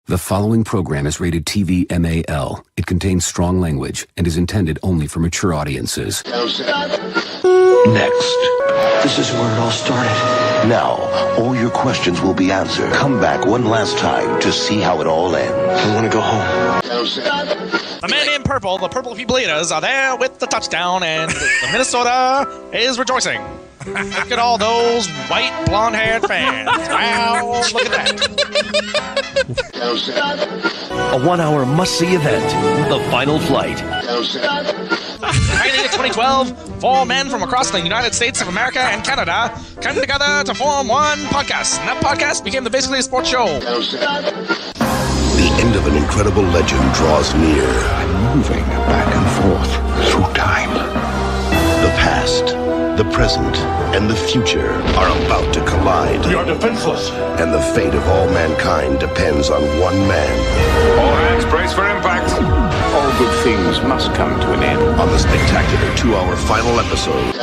The following program is rated TV MAL. It contains strong language and is intended only for mature audiences. Next. This is where it all started. Now, all your questions will be answered. Come back one last time to see how it all ends. I want to go home. The men in purple, the Purple People Eaters, are there with the touchdown, and the Minnesota is rejoicing. Look at all those white, blonde-haired fans. Wow, look at that. A 1-hour must-see event, The Final Flight. 2012, 4 men from across the United States of America and Canada came together to form one podcast, and that podcast became the Basically a Sports Show. The end of an incredible legend draws near. I'm moving back and forth through time. The past, the present, and the future are about to collide. You're defenseless. And the fate of all mankind depends on one man. All hands brace for impact. All good things must come to an end. On the spectacular 2-hour final episode.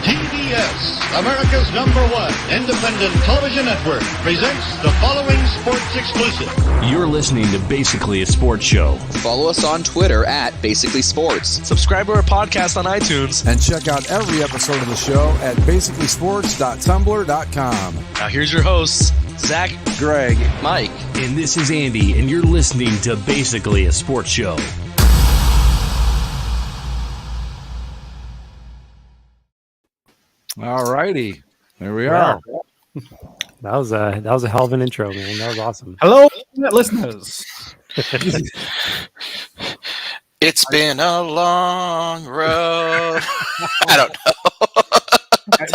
TBS, America's #1 independent television network, presents the following sports exclusive. You're listening to Basically a Sports Show. Follow us on Twitter at Basically Sports. Subscribe to our podcast on iTunes. And check out every episode of the show at basicallysports.tumblr.com. Now here's your hosts, Zach, Greg, Mike. And this is Andy, and you're listening to Basically a Sports Show. All righty, there we are. That was a hell of an intro, man. That was awesome. Hello, listeners. It's been a long road. I don't know.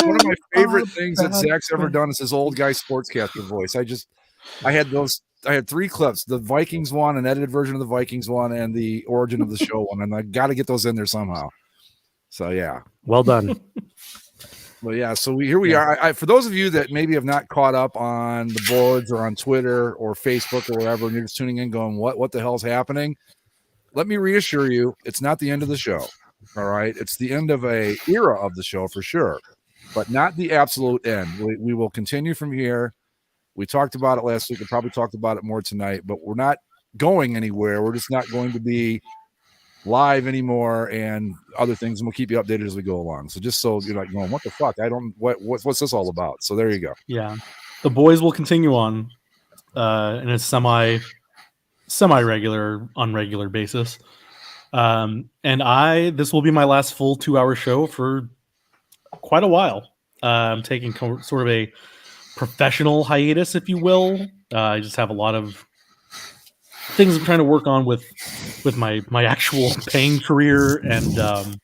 One of my favorite things that Zach's ever done is his old guy sportscaster voice. I had 3 clips: the Vikings one, an edited version of the Vikings one, and the origin of the show one, and I got to get those in there somehow. So yeah, well done. Well, yeah, so here we are. For those of you that maybe have not caught up on the boards or on Twitter or Facebook or whatever, and you're just tuning in going, what the hell's happening? Let me reassure you, it's not the end of the show, all right? It's the end of a era of the show for sure, but not the absolute end. We will continue from here. We talked about it last week. We probably talked about it more tonight, but we're not going anywhere. We're just not going to be live anymore and other things, and we'll keep you updated as we go along. So just so you're not going, what the fuck? What's this all about? So there you go. Yeah, the boys will continue on in a semi-regular, unregular basis. And this will be my last full 2-hour show for quite a while. I'm taking sort of a professional hiatus, if you will. I just have a lot of things I'm trying to work on with my actual paying career and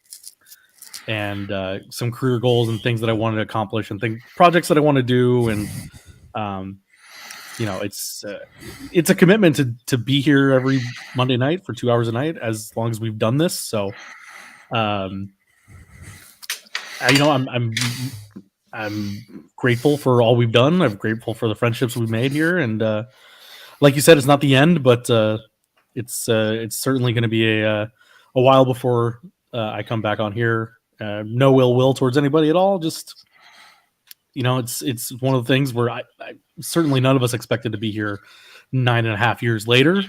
some career goals and things that I wanted to accomplish and projects that I want to do. And, it's a commitment to be here every Monday night for 2 hours a night, as long as we've done this. So, I'm grateful for all we've done. I'm grateful for the friendships we've made here. And, like you said, it's not the end, but it's certainly going to be a while before I come back on here. No ill will towards anybody at all. Just it's one of the things where I certainly none of us expected to be here 9.5 years later,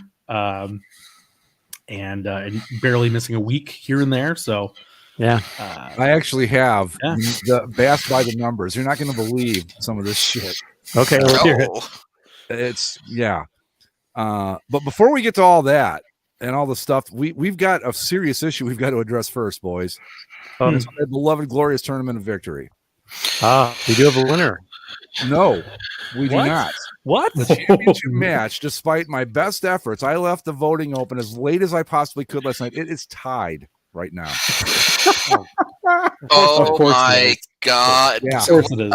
and barely missing a week here and there. So yeah, I actually have the Bass by the numbers. You're not going to believe some of this shit. Okay, we'll hear it. It's but before we get to all that and all the stuff, we've got a serious issue we've got to address first, boys. It's my beloved, glorious Tournament of Victory. We do have a winner. No, we do not. What? The championship match, despite my best efforts, I left the voting open as late as I possibly could last night. It is tied right now. Oh my God. Yeah. Of course it is.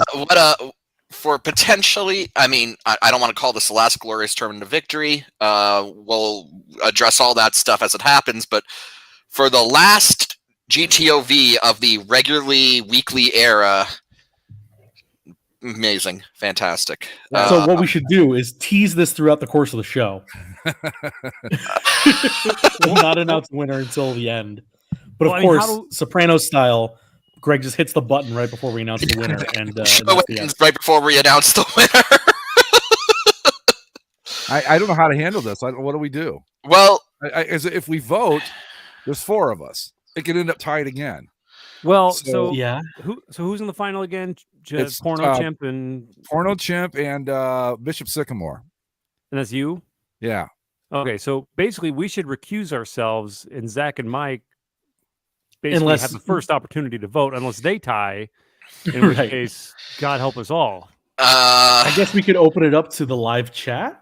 For potentially, I don't want to call this the last glorious tournament of victory. We'll address all that stuff as it happens, but for the last GTOV of the regularly weekly era, amazing, fantastic. So what we should do is tease this throughout the course of the show. We'll not announce the winner until the end. But Well, of I mean, course, how do- Sopranos style, Greg just hits the button right before we announce the winner, and Show that's the ends right before we announce the winner. I don't know how to handle this. What do we do? Well, If we vote, there's 4 of us. It could end up tied again. Well, So- so yeah. who's in the final again? It's, Porno Chimp and Porno Chimp and Bishop Sycamore. that's you. Yeah. Okay, so basically, we should recuse ourselves, and Zach and Mike basically Unless- have the first opportunity to vote, unless they tie. In which Right. case, God help us all. I guess we could open it up to the live chat.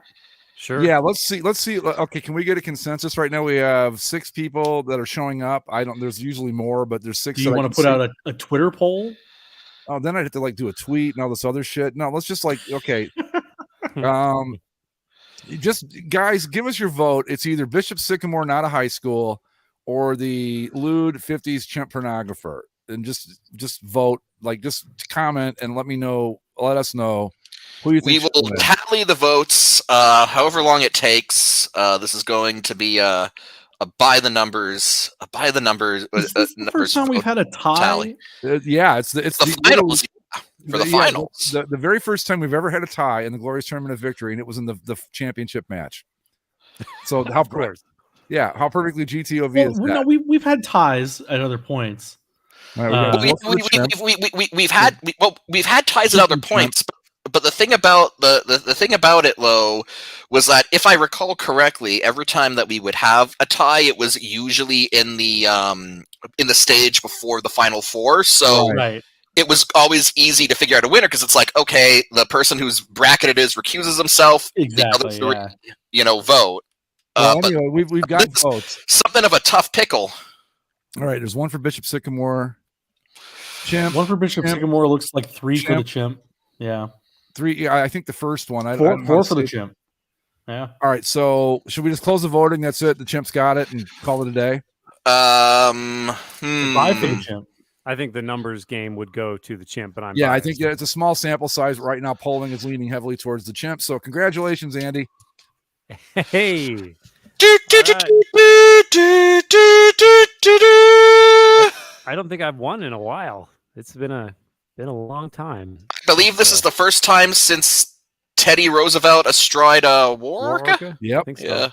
Sure. Yeah, let's see. Okay, can we get a consensus right now? We have 6 people that are showing up. There's usually more, but there's 6. Do you want to put out a Twitter poll? Oh, then I'd have to do a tweet and all this other shit. No, let's just okay. Just guys, give us your vote. It's either Bishop Sycamore, not a high school, or the lewd 50s chimp pornographer. And just vote, just comment and let us know who you think. we will tally the votes, however long it takes. This is going to be a by the numbers. Is this the first time we've had a tie? tally. Yeah, it's the finals. For the finals. The very first time we've ever had a tie in the Glorious Tournament of Victory, and it was in the championship match. So how how perfectly GTOV is that? No, we've had ties at other points. All right, We've had ties at other points, but the thing about the thing about it, Lo, was that if I recall correctly, every time that we would have a tie, it was usually in the stage before the final 4. So Right. it was always easy to figure out a winner because it's like, okay, the person whose bracket it is recuses himself. Exactly. The others, vote. Well, But anyway, we've got votes. something of a tough pickle. All right, there's 1 for Bishop Sycamore. Chimp. 1 for Bishop Chimp. Sycamore looks like 3 for the Chimp. chimp. Yeah. 3. Yeah, I think the first one. 4 for the chimp. Yeah. All right, so should we just close the voting? That's it. The chimp's got it, and call it a day. 5 for the chimp. I think the numbers game would go to the chimp, but I'm Yeah, biased. I think it's a small sample size right now. Polling is leaning heavily towards the chimp. So congratulations, Andy. Hey. I don't think I've won in a while. It's been a long time. I believe this is the first time since Teddy Roosevelt astride Warwick. Yep. I think so. Yeah.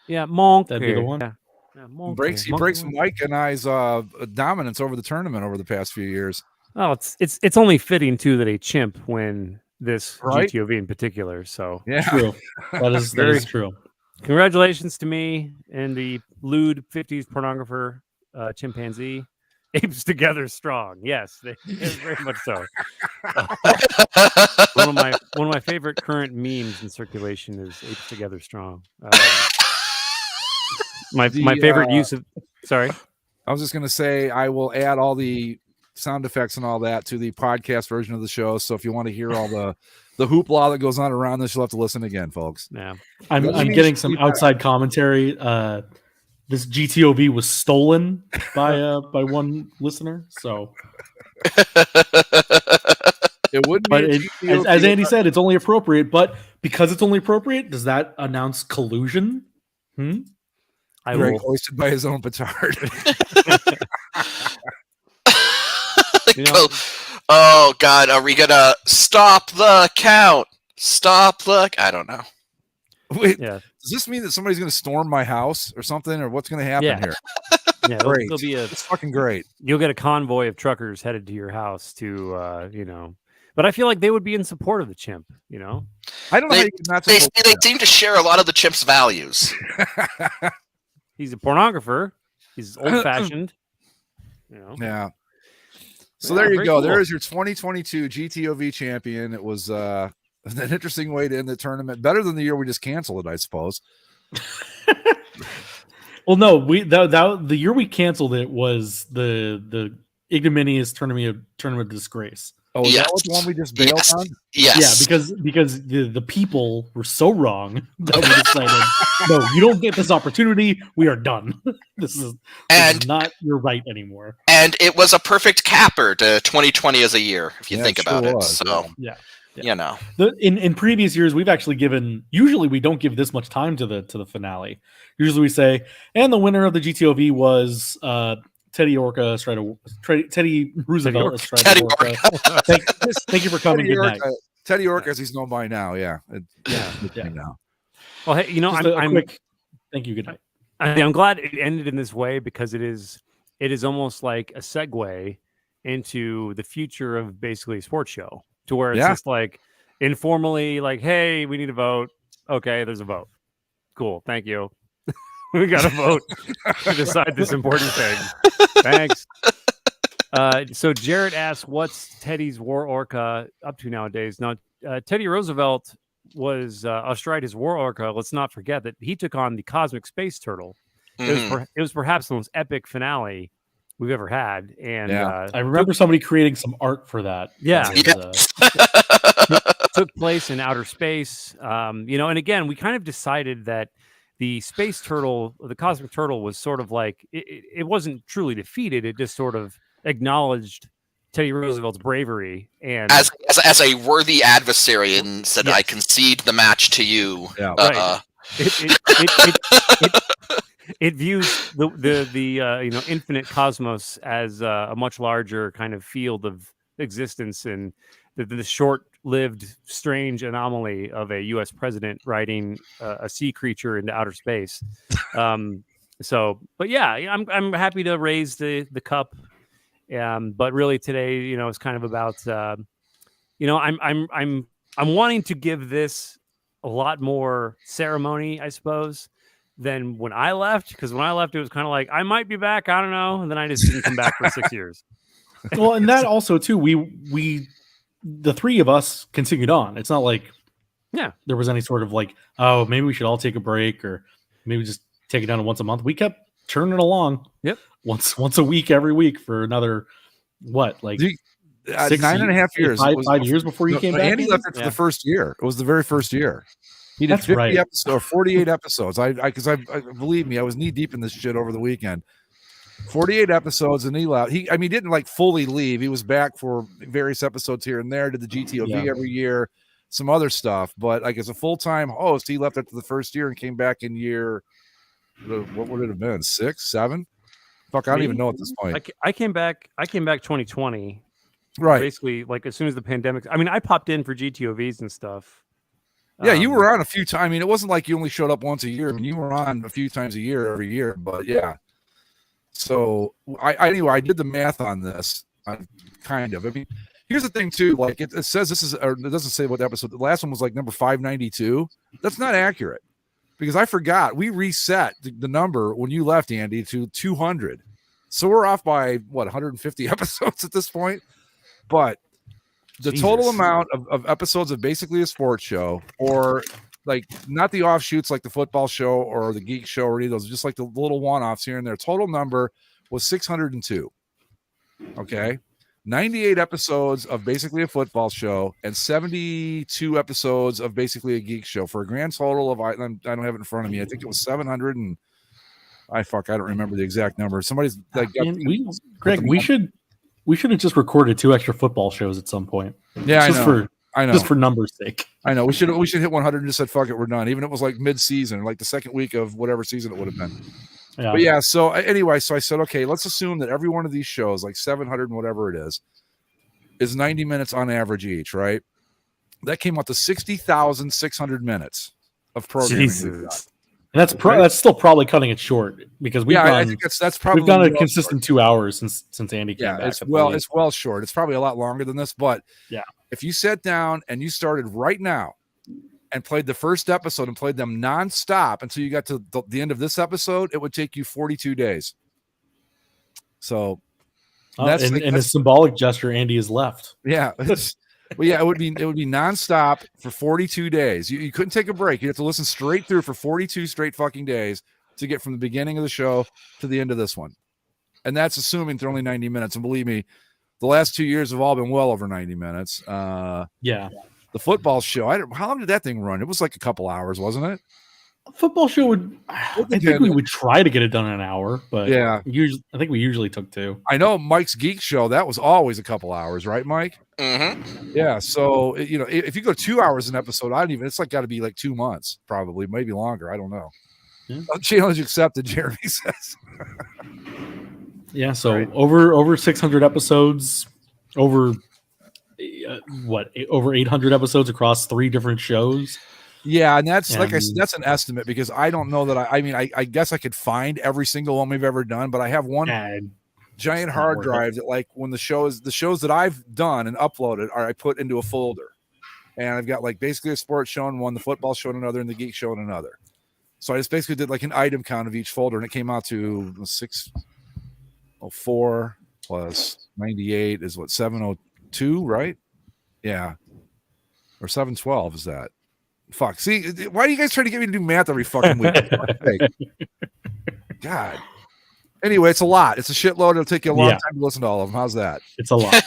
Yeah, Monk. That'd be the one. Yeah. Monk. He breaks Mike and I's dominance over the tournament over the past few years. Oh, it's only fitting too that a chimp win this Right? GTOV in particular. So Yeah. True. That is true. congratulations to me and the lewd 50s pornographer chimpanzee. Apes together strong. Yes, very much so. one of my favorite current memes in circulation is apes together strong. My favorite use of sorry. I was just going to say I will add all the sound effects and all that to the podcast version of the show. So if you want to hear all the hoopla that goes on around this, you'll have to listen again, folks. Yeah, I'm getting some outside commentary. This GTOV was stolen by one listener. So, It would be but a as GTOV. Andy said, it's only appropriate. But because it's only appropriate, does that announce collusion? I Greg will. hoisted by his own petard. You know, Oh God, are we gonna stop the count? Stop the. I don't know. Wait, yeah, does this mean that somebody's going to storm my house or something, or what's going to happen Yeah. here? yeah. Great. There'll be It's fucking great. you'll get a convoy of truckers headed to your house to But I feel like they would be in support of the chimp. You know, I don't know how They, you can not they support they that. seem to share a lot of the chimp's values. he's a pornographer. He's old fashioned. You know, Yeah. So Yeah, there you very go. cool. There's your 2022 GTOV champion. It was an interesting way to end the tournament. Better than the year we just canceled it, I suppose. Well, no, the year we canceled it was the ignominious tournament of disgrace. Oh, is Yes. that what the one we just bailed Yes. on? Yes. Yeah, because the people were so wrong that we decided, no, you don't get this opportunity. We are done. This is not your right anymore. And it was a perfect capper to 2020 as a year, if you Yeah, think it about sure it. was, So, Yeah. you know. In previous years, we've actually given. Usually, we don't give this much time to the finale. Usually, we say, and the winner of the GTOV was Teddy Orca, Teddy Roosevelt, Estrada Teddy Orca. Thank you for coming. Teddy Good night. Orca, Teddy Orca, as he's known by now. Yeah. Yeah. Now. Well, hey, you know, Just I'm quick. Thank you. Good night. I'm glad it ended in this way because it is almost like a segue into the future of basically a sports show, to where it's just like informally, like, hey, we need a vote. Okay, there's a vote. Cool, thank you. We got to vote to decide this important thing. Thanks. So Jarrett asks, what's Teddy's War Orca up to nowadays? Now, Teddy Roosevelt was astride his War Orca. Let's not forget that he took on the Cosmic Space Turtle. It was perhaps the most epic finale we've ever had. And I remember somebody creating some art for that. Yeah. Took place in outer space. You know, and again, we kind of decided that the space turtle, the cosmic turtle, was sort of like it wasn't truly defeated. It just sort of acknowledged Teddy Roosevelt's bravery and as a worthy adversary, and said, "I concede the match to you." Yeah, right. It views the you know, infinite cosmos as a much larger kind of field of existence, and the short-lived, strange anomaly of a U.S. president riding a sea creature into outer space. But yeah, I'm happy to raise the cup. But really today, you know, it's kind of about, you know, I'm wanting to give this a lot more ceremony, I suppose, than when I left. Because when I left, it was kind of like, I might be back, I don't know, and then I just didn't come back for 6 years. Well, and that also too, we the three of us continued on. It's not like there was any sort of like, oh, maybe we should all take a break, or maybe just take it down to once a month. We kept churning along. Yep. Once a week, every week for another like 9.5 years, 5 years before you came back. Andy left after the first year. It was the very first year. He did 50 episodes, or 48 episodes. I believe me, I was knee deep in this shit over the weekend. 48 episodes, and he left. He didn't like fully leave. He was back for various episodes here and there. Did the GTOV every year, some other stuff. But like as a full-time host, he left after the first year and came back in year. What would it have been? 6, 7? Fuck, I don't even know at this point. I came back 2020. Right. Basically, like as soon as the pandemic. I mean, I popped in for GTOVs and stuff. Yeah, you were on a few times. I mean, it wasn't like you only showed up once a year. I mean, you were on a few times a year every year. But yeah. So anyway, I did the math on this. Kind of. I mean, here's the thing too. Like it says this is, or it doesn't say what episode. The last one was like number 592. That's not accurate, because I forgot we reset the number when you left, Andy, to 200. So we're off by what, 150 episodes at this point. But the total amount of episodes of basically a sports show, or like not the offshoots like the football show or the geek show or any of those, just like the little one-offs here and there, total number was 602. Okay. 98 episodes of basically a football show and 72 episodes of basically a geek show, for a grand total of, I don't have it in front of me, I think it was 700 and I don't remember the exact number. Somebody's like, Greg, we should have just recorded 2 extra football shows at some point. Yeah, I know. Just for numbers' sake. I know. We should hit 100 and just said, fuck it, we're done. Even if it was like mid-season, like the second week of whatever season it would have been. Yeah. But yeah, so anyway, so I said, okay, let's assume that every one of these shows, like 700 and whatever it is 90 minutes on average each, right? That came out to 60,600 minutes of programming. Jesus. And that's still probably cutting it short, because I think that's probably we've done a consistent 2 hours since Andy came back. It's well short. It's probably a lot longer than this, but yeah, if you sat down and you started right now and played the first episode and played them nonstop until you got to the end of this episode, it would take you 42 days. So that's a symbolic gesture. Andy is left. Yeah. Well, yeah, it would be nonstop for 42 days. You couldn't take a break. You have to listen straight through for 42 straight fucking days to get from the beginning of the show to the end of this one. And that's assuming they're only 90 minutes. And believe me, the last 2 years have all been well over 90 minutes. Yeah. The football show, how long did that thing run? It was like a couple hours, wasn't it? Football show I think we would try to get it done in an hour, but yeah, I think we usually took 2. I know Mike's Geek Show, that was always a couple hours, right, Mike? Mm-hmm. Yeah, so if you go 2 hours an episode, it's like got to be like 2 months, probably, maybe longer. I don't know. Yeah. Challenge accepted, Jeremy says. Yeah, so over 600 episodes, over over 800 episodes across 3 different shows. Yeah, and that's like I said, that's an estimate because I don't know that I mean I guess I could find every single one we've ever done, but I have one giant hard drive that like when the shows that I've done and uploaded I put into a folder. And I've got like basically a sports show in one, the football show in another, and the geek show in another. So I just basically did like an item count of each folder, and it came out to 604 plus 98 is what 702, right? Yeah, or 712 is that? Fuck. See, why do you guys try to get me to do math every fucking week? God. Anyway, it's a lot. It's a shitload. It'll take you a long time to listen to all of them. How's that? It's a lot.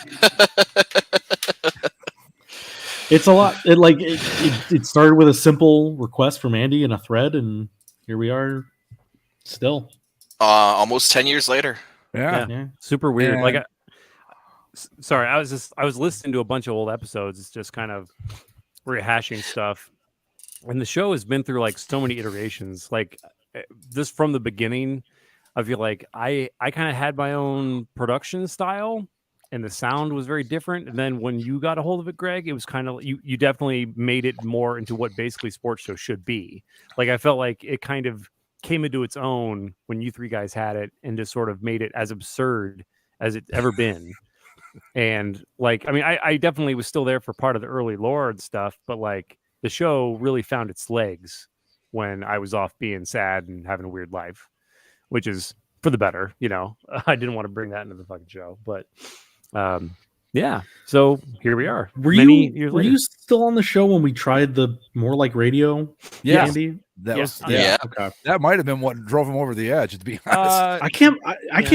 It's a lot. It started with a simple request from Andy in a thread, and here we are still. Almost 10 years later. Yeah. Super weird. Yeah. Like, sorry, I was listening to a bunch of old episodes. It's just kind of rehashing stuff. And the show has been through like so many iterations. Like this from the beginning, I feel like I kind of had my own production style. And the sound was very different. And then when you got a hold of it, Greg, it was kind of you definitely made it more into what basically sports show should be. Like I felt like it kind of came into its own when you three guys had it and just sort of made it as absurd as it's ever been. And like, I mean, I definitely was still there for part of the early lore and stuff, but like the show really found its legs when I was off being sad and having a weird life, which is for the better, you know. I didn't want to bring that into the fucking show, but yeah, so here we are. Were you still on the show when we tried the more like radio? Yeah, Andy? Okay. That might have been what drove him over the edge. To be honest, I can't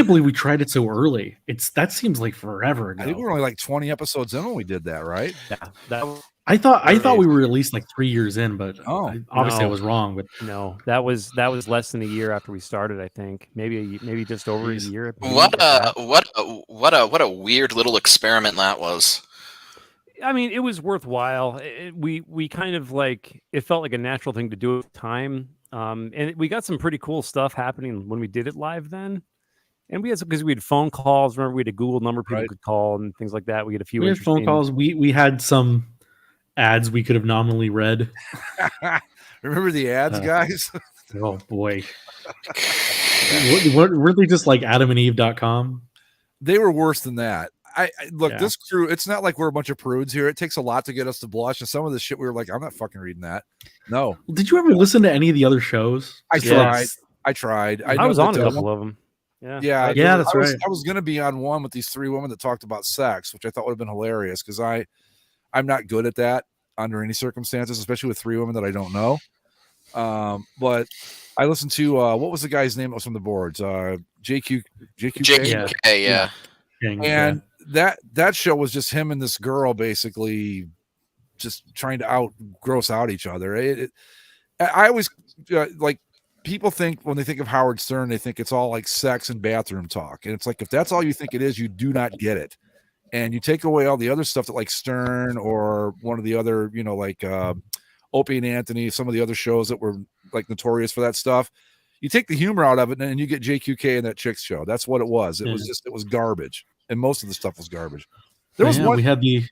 believe we tried it so early. That seems like forever ago. I think we were only like 20 episodes in when we did that, right? Yeah, I thought we were at least like 3 years in, but obviously I was wrong. But no, that was less than a year after we started. I think maybe just over a year. What a weird little experiment that was. I mean, it was worthwhile. We kind of like it felt like a natural thing to do at the time, and we got some pretty cool stuff happening when we did it live then. And we had because we had phone calls. Remember, we had a Google number people could call and things like that. We had a few. We had phone calls. We had some ads we could have nominally read. Remember the ads, guys? Oh boy. Were they just like adamandeve.com? They were worse than that. Look, this crew, it's not like we're a bunch of prudes here. It takes a lot to get us to blush. And some of the shit we were like, I'm not fucking reading that. No. Did you ever listen to any of the other shows? I tried. I was on a couple of them. Yeah, that's right. I was going to be on one with these 3 women that talked about sex, which I thought would have been hilarious because I'm not good at that under any circumstances, especially with 3 women that I don't know. But I listened to what was the guy's name that was from the boards? JQK. Yeah. And that show was just him and this girl basically just trying to gross out each other. I always like people think when they think of Howard Stern, they think it's all like sex and bathroom talk. And it's like, if that's all you think it is, you do not get it. And you take away all the other stuff that like Stern or one of the other, you know, like Opie and Anthony, some of the other shows that were like notorious for that stuff. You take the humor out of it and you get JQK and that chick's show. That's what it was. It was garbage. And most of the stuff was garbage. There was one. We had the,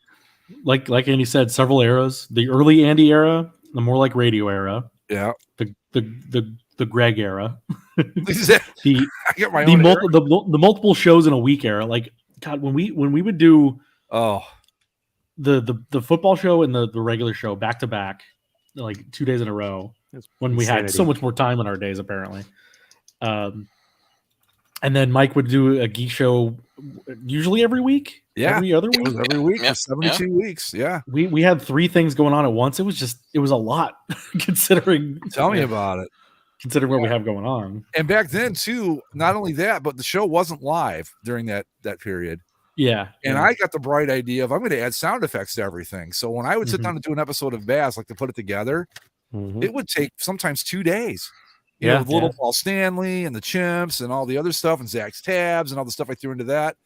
like Andy said, several eras, the early Andy era, the more like radio era. Yeah. The Greg era. the multiple shows in a week era. Like, God, when we would do the football show and the regular show back to back, like 2 days in a row, when we had so much more time in our days, apparently. And then Mike would do a geek show usually every week. Yeah, every other week. Every week for 72 weeks. Yeah, we had 3 things going on at once. It was a lot considering. Tell me about it. Considering what we have going on. And back then too, not only that, but the show wasn't live during that period. Yeah. And I got the bright idea of I'm going to add sound effects to everything. So when I would sit down to do an episode of Bass, like to put it together, it would take sometimes 2 days. You know, with Little Paul Stanley and the Chimps and all the other stuff and Zach's Tabs and all the stuff I threw into that.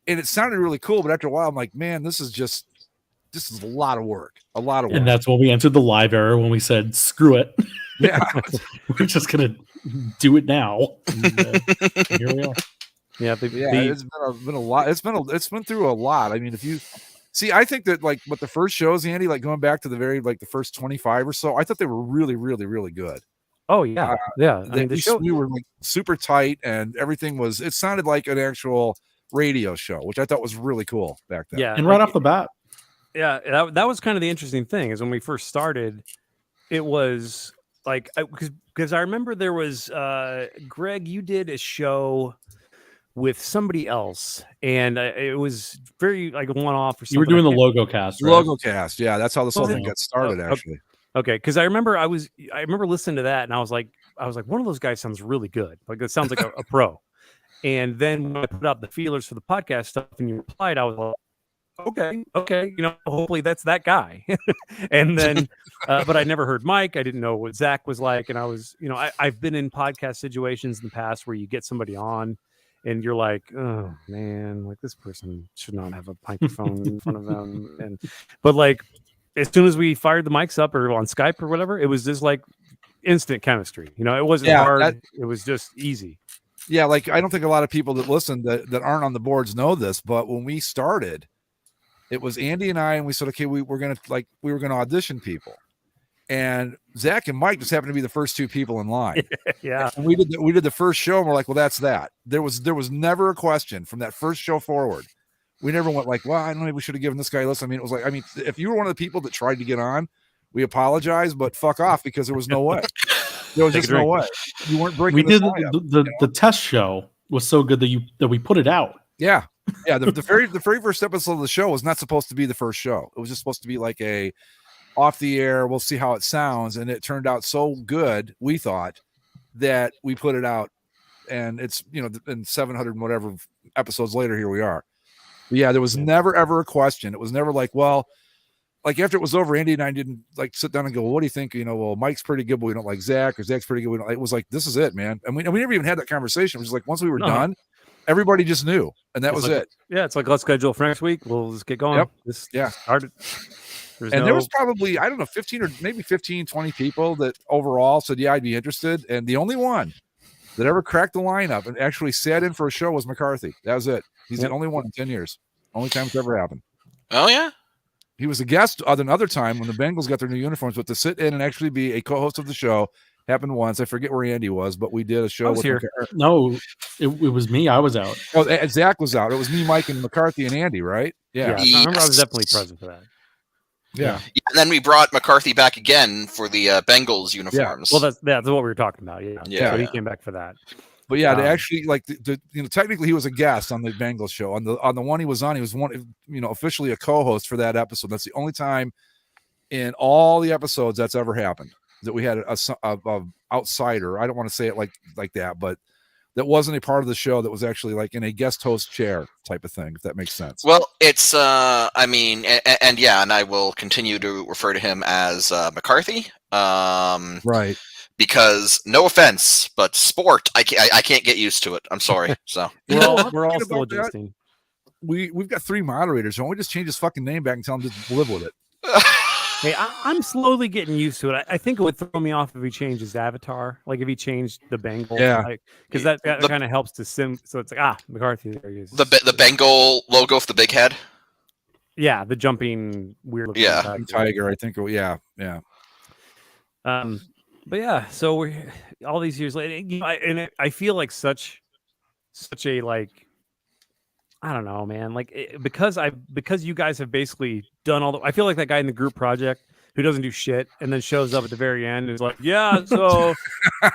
And it sounded really cool, but after a while I'm like, man, this is a lot of work. And that's when we entered the live era when we said, screw it. Yeah. We're just going to do it now. And, here we are. Yeah, it's been a lot. It's been through a lot. I mean, if you see, I think that like what the first shows, Andy, like going back to the first 25 or so, I thought they were really, really, really good. Oh yeah, yeah. I mean, we were like super tight, and everything was. It sounded like an actual radio show, which I thought was really cool back then. Yeah, and right off the bat, yeah, that was kind of the interesting thing is when we first started, it was like because I remember there was Greg, you did a show with somebody else, and it was very like one off or something. You were doing the Logo Cast, right? Logo Cast, yeah, that's how this whole thing got started, actually. Okay, because I remember listening to that, and I was like, one of those guys sounds really good. Like it sounds like a pro. And then when I put out the feelers for the podcast stuff, and you replied, I was like, okay, hopefully that's that guy. And then, but I never heard Mike. I didn't know what Zach was like, and I was, I've been in podcast situations in the past where you get somebody on, and you're like, oh man, like this person should not have a microphone in front of them, but like. As soon as we fired the mics up or on Skype or whatever, it was just like instant chemistry. It wasn't hard. It was just easy. Yeah. Like, I don't think a lot of people that listen that aren't on the boards know this, but when we started, it was Andy and I, and we said, okay, we were going to audition people, and Zach and Mike just happened to be the first two people in line. Yeah. And we did the first show, and we're like, well, that's that. There was never a question from that first show forward. We never went like, well, I don't know, maybe we should have given this guy a listen. I mean, it was like, if you were one of the people that tried to get on, we apologize, but fuck off, because there was no way. There was just no way. You weren't breaking. We did the test show was so good that we put it out. Yeah, yeah. The very first episode of the show was not supposed to be the first show. It was just supposed to be like a off the air. We'll see how it sounds, and it turned out so good. We thought that we put it out, and it's in 700 and whatever episodes later, here we are. Yeah, there was never ever a question. It was never like, well, like after it was over, Andy and I didn't like sit down and go, well, what do you think? Well, Mike's pretty good, but we don't like Zach, or Zach's pretty good. It was like, this is it, man. And we never even had that conversation. It was like, once we were done, everybody just knew, and that was like, it. Yeah, it's like, let's schedule for next week. We'll just get going. Yep. Started. There was probably, I don't know, 15 or maybe 15, 20 people that overall said, yeah, I'd be interested. And the only one that ever cracked the lineup and actually sat in for a show was McCarthy. That was it. He's the only one in 10 years. Only time it's ever happened. Oh, yeah? He was a guest another time when the Bengals got their new uniforms, but to sit in and actually be a co-host of the show happened once. I forget where Andy was, but we did a show with here. No, it was me. I was out. Oh, and Zach was out. It was me, Mike, and McCarthy and Andy, right? Yeah. I remember I was definitely present for that. Yeah. And then we brought McCarthy back again for the Bengals uniforms. Well, that's what we were talking about. Yeah. So he came back for that. But yeah, they actually like technically he was a guest on the Bengals show. On the one he was on, he was officially a co-host for that episode. That's the only time in all the episodes that's ever happened that we had a outsider. I don't want to say it like that, but that wasn't a part of the show that was actually like in a guest host chair type of thing, if that makes sense. Well, it's I mean, and I will continue to refer to him as McCarthy. Right. Because no offense, but sport, I can't get used to it. I'm sorry. So we're all still adjusting. We've got 3 moderators. Why don't we just change his fucking name back and tell him to live with it? Hey, I'm slowly getting used to it. I think it would throw me off if he changed his avatar, like if he changed the Bengal. Yeah, because that kind of helps to sim. So it's like McCarthy. There he is. The Bengal logo with the big head. Yeah, the jumping weird. Yeah, tiger. I think. Yeah. But yeah, so we're all these years later, I feel like such a like, I don't know, man. Like because you guys have basically done I feel like that guy in the group project who doesn't do shit and then shows up at the very end and is like, yeah, so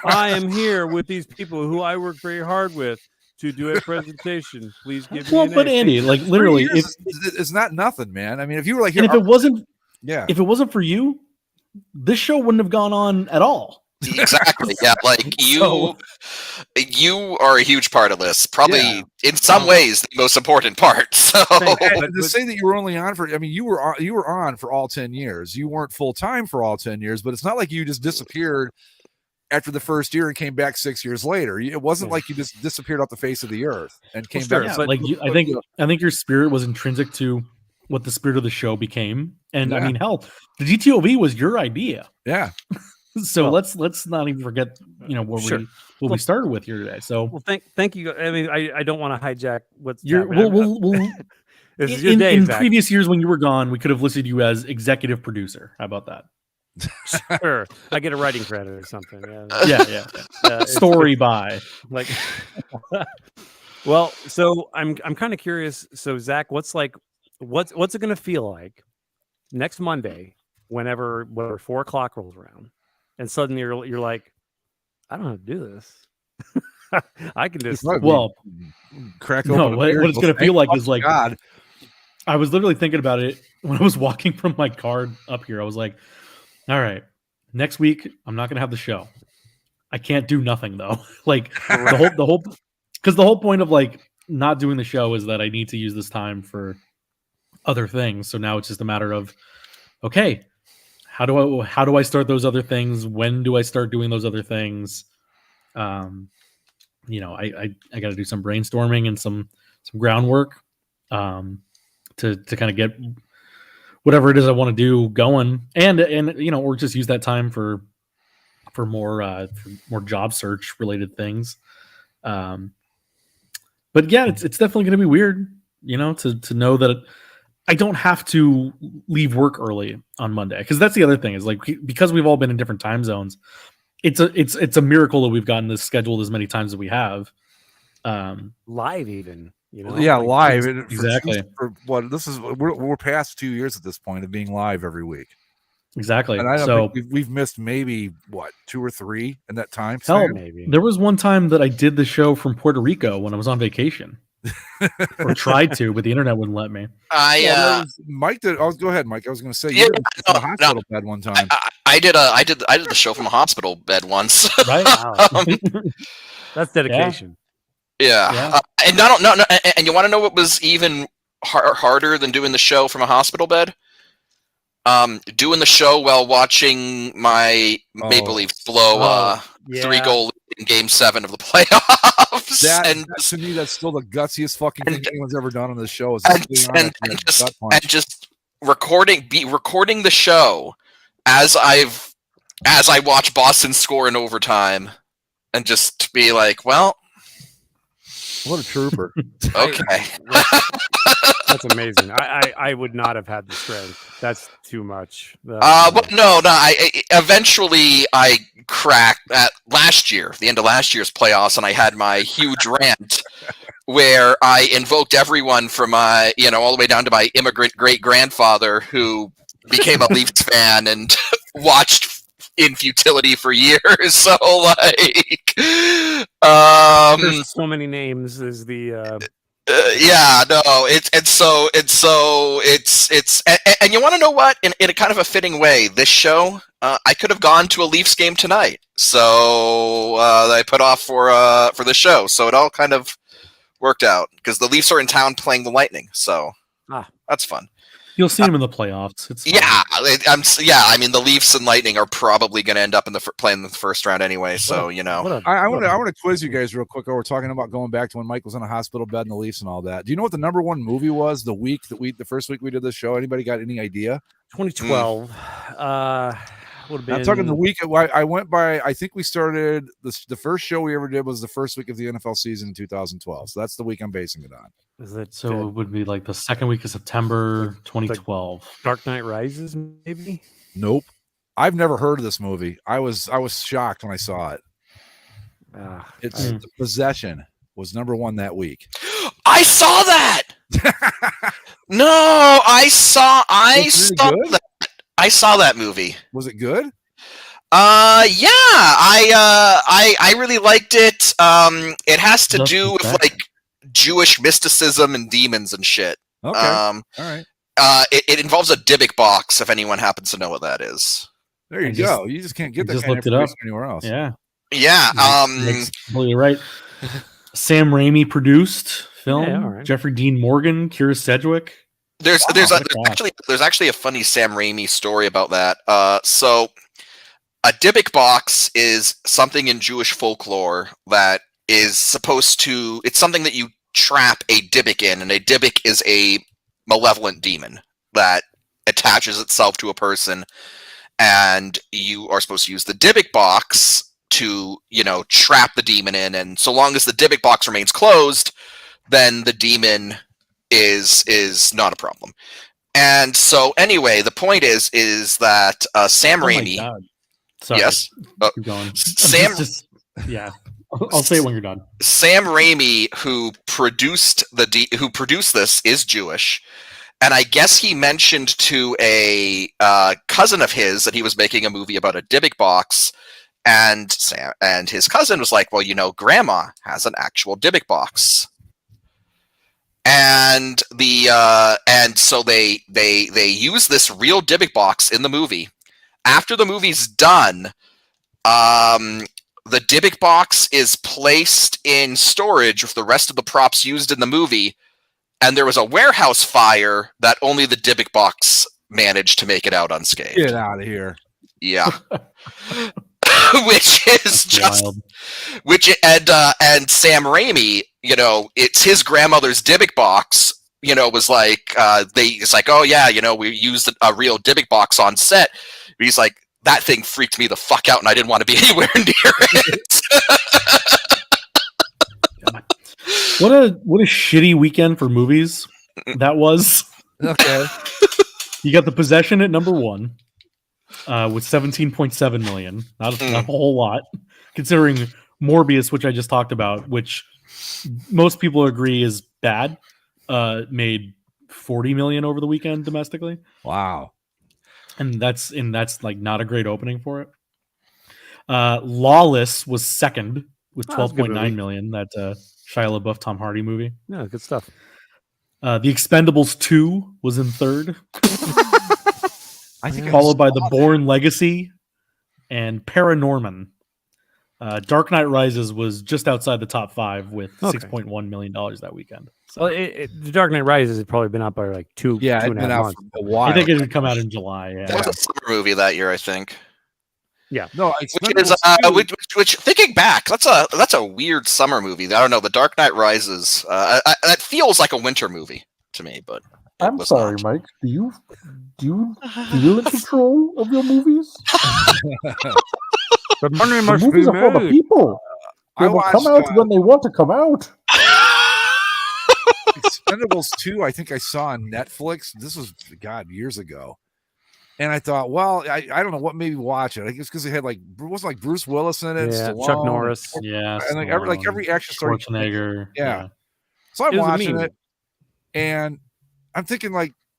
I am here with these people who I work very hard with to do a presentation. Please give me. But Andy, like literally, it's not nothing, man. I mean, if you were like, if it wasn't for you, this show wouldn't have gone on at all. Exactly. Yeah, like you are a huge part of this. Probably in some ways the most important part. So to say that you were only on for, I mean, you were on for all 10 years. You weren't full time for all 10 years, but it's not like you just disappeared after the first year and came back 6 years later. It wasn't like you just disappeared off the face of the earth and came back. Yeah, but like I think your spirit was intrinsic to what the spirit of the show became. And I mean, hell, the GTOV was your idea. Yeah. So let's not even forget, what we started with here today. So well, thank you. I mean, I don't want to hijack what's this is your day, in previous years when you were gone, we could have listed you as executive producer. How about that? Sure, I get a writing credit or something. Yeah. Story by like. Well, so I'm kind of curious. So Zach, what's it going to feel like next Monday, whenever 4:00 rolls around, and suddenly you're like, I don't have to do this. I can just crack open. No, what it's going to feel like is like God. I was literally thinking about it when I was walking from my car up here. I was like, all right, next week I'm not going to have the show. I can't do nothing though. Like the whole because the whole point of like not doing the show is that I need to use this time for other things. So now it's just a matter of, okay, how do I start those other things? When do I start doing those other things? I got to do some brainstorming and some groundwork to kind of get whatever it is I want to do going, and or just use that time for more job search related things. But yeah, it's definitely going to be weird, to know that I don't have to leave work early on Monday, because that's the other thing is like, because we've all been in different time zones. It's a miracle that we've gotten this scheduled as many times as we have, live even. Live exactly. We're past 2 years at this point of being live every week. Exactly. And I don't think we've missed maybe 2 or 3 in that time. Hell, maybe there was one time that I did the show from Puerto Rico when I was on vacation, or tried to, but the internet wouldn't let me. Mike did. Go ahead, Mike. I was going to say you did a hospital bed one time. I did the show from a hospital bed once. Right. Wow. That's dedication. Yeah. And you want to know what was even harder than doing the show from a hospital bed? Doing the show while watching my Maple Leafs blow 3-goal in Game 7 of the playoffs. To me, that's still the gutsiest fucking thing anyone's ever done on this show. And just recording the show as I watch Boston score in overtime, and just be like, well. What a trooper. Okay. That's amazing. I would not have had the strength. That's too much. No. Eventually I cracked at the end of last year's playoffs, and I had my huge rant where I invoked everyone from my, all the way down to my immigrant great grandfather who became a Leafs fan and watched in futility for years. So there's so many names is the and you want to know what, in a kind of a fitting way, this show I could have gone to a Leafs game tonight, so I put off for the show, so it all kind of worked out because the Leafs are in town playing the Lightning, so that's fun. You'll see them in the playoffs. I mean, the Leafs and Lightning are probably going to end up in playing the first round anyway. So I want to quiz you guys real quick. We're talking about going back to when Mike was in a hospital bed and the Leafs and all that. Do you know what the number one movie was the first week we did this show? Anybody got any idea? 2012. Would have been. I'm talking the week. I went by. I think we started the first show we ever did was the first week of the NFL season in 2012. So that's the week I'm basing it on. It would be like the second week of September 2012. Like Dark Knight Rises, maybe? Nope. I've never heard of this movie. I was shocked when I saw it. The Possession was number one that week. I saw that. No, I saw that. I saw that movie. Was it good? Yeah. I really liked it. It has to do with like Jewish mysticism and demons and shit. Okay. All right. It involves a Dybbuk box, if anyone happens to know what that is. There you go. You just can't get that kind of information anywhere else. Yeah. Yeah. Completely right. Sam Raimi produced film. Jeffrey Dean Morgan, Kira Sedgwick. There's actually a funny Sam Raimi story about that. So a Dybbuk box is something in Jewish folklore that is supposed to. It's something that you trap a Dybbuk in, and a Dybbuk is a malevolent demon that attaches itself to a person and you are supposed to use the Dybbuk box to, trap the demon in, and so long as the Dybbuk box remains closed, then the demon is not a problem. And so anyway, the point is that Sam Raimi. Sorry. Yes. Keep going. Sam. Yeah. I'll say it when you're done. Sam Raimi, who produced this, is Jewish, and I guess he mentioned to a cousin of his that he was making a movie about a Dybbuk box, and his cousin was like, "Well, Grandma has an actual Dybbuk box." And so they use this real Dybbuk box in the movie. After the movie's done, the Dybbuk box is placed in storage with the rest of the props used in the movie, and there was a warehouse fire that only the Dybbuk box managed to make it out unscathed. Get out of here! Yeah. Which is just wild. And Sam Raimi, it's his grandmother's Dybbuk box, was like it's like, oh yeah, we used a real Dybbuk box on set. But he's like, that thing freaked me the fuck out and I didn't want to be anywhere near it. What a shitty weekend for movies that was. Okay. You got The Possession at number 1. With 17.7 million, not a whole lot, considering Morbius, which I just talked about, which most people agree is bad, made 40 million over the weekend domestically. Wow, and that's like not a great opening for it. Lawless was second with 12.9 million. That Shia LaBeouf, Tom Hardy movie. Yeah, good stuff. The Expendables 2 was in third. I think followed by The Bourne Legacy and Paranorman. Dark Knight Rises was just outside the top 5 with $6.1 million that weekend. So, well, The Dark Knight Rises has probably been out by like two and a half months. For a while. I think it would come out in July. Yeah. It was a summer movie that year, I think. Yeah. No, which thinking back, that's a weird summer movie. I don't know. The Dark Knight Rises. That feels like a winter movie to me, but I'm sorry, not. Mike. Do you feel in control of your movies? The money must movies be are for the made. people. They will come out when they want to come out. Expendables 2, I think I saw on Netflix. This was years ago. And I thought, well, I don't know what made me watch it. I guess because it had wasn't like Bruce Willis in it, yeah, Stallone, Chuck Norris, and every action story. Schwarzenegger, yeah. So I'm watching it, and I'm thinking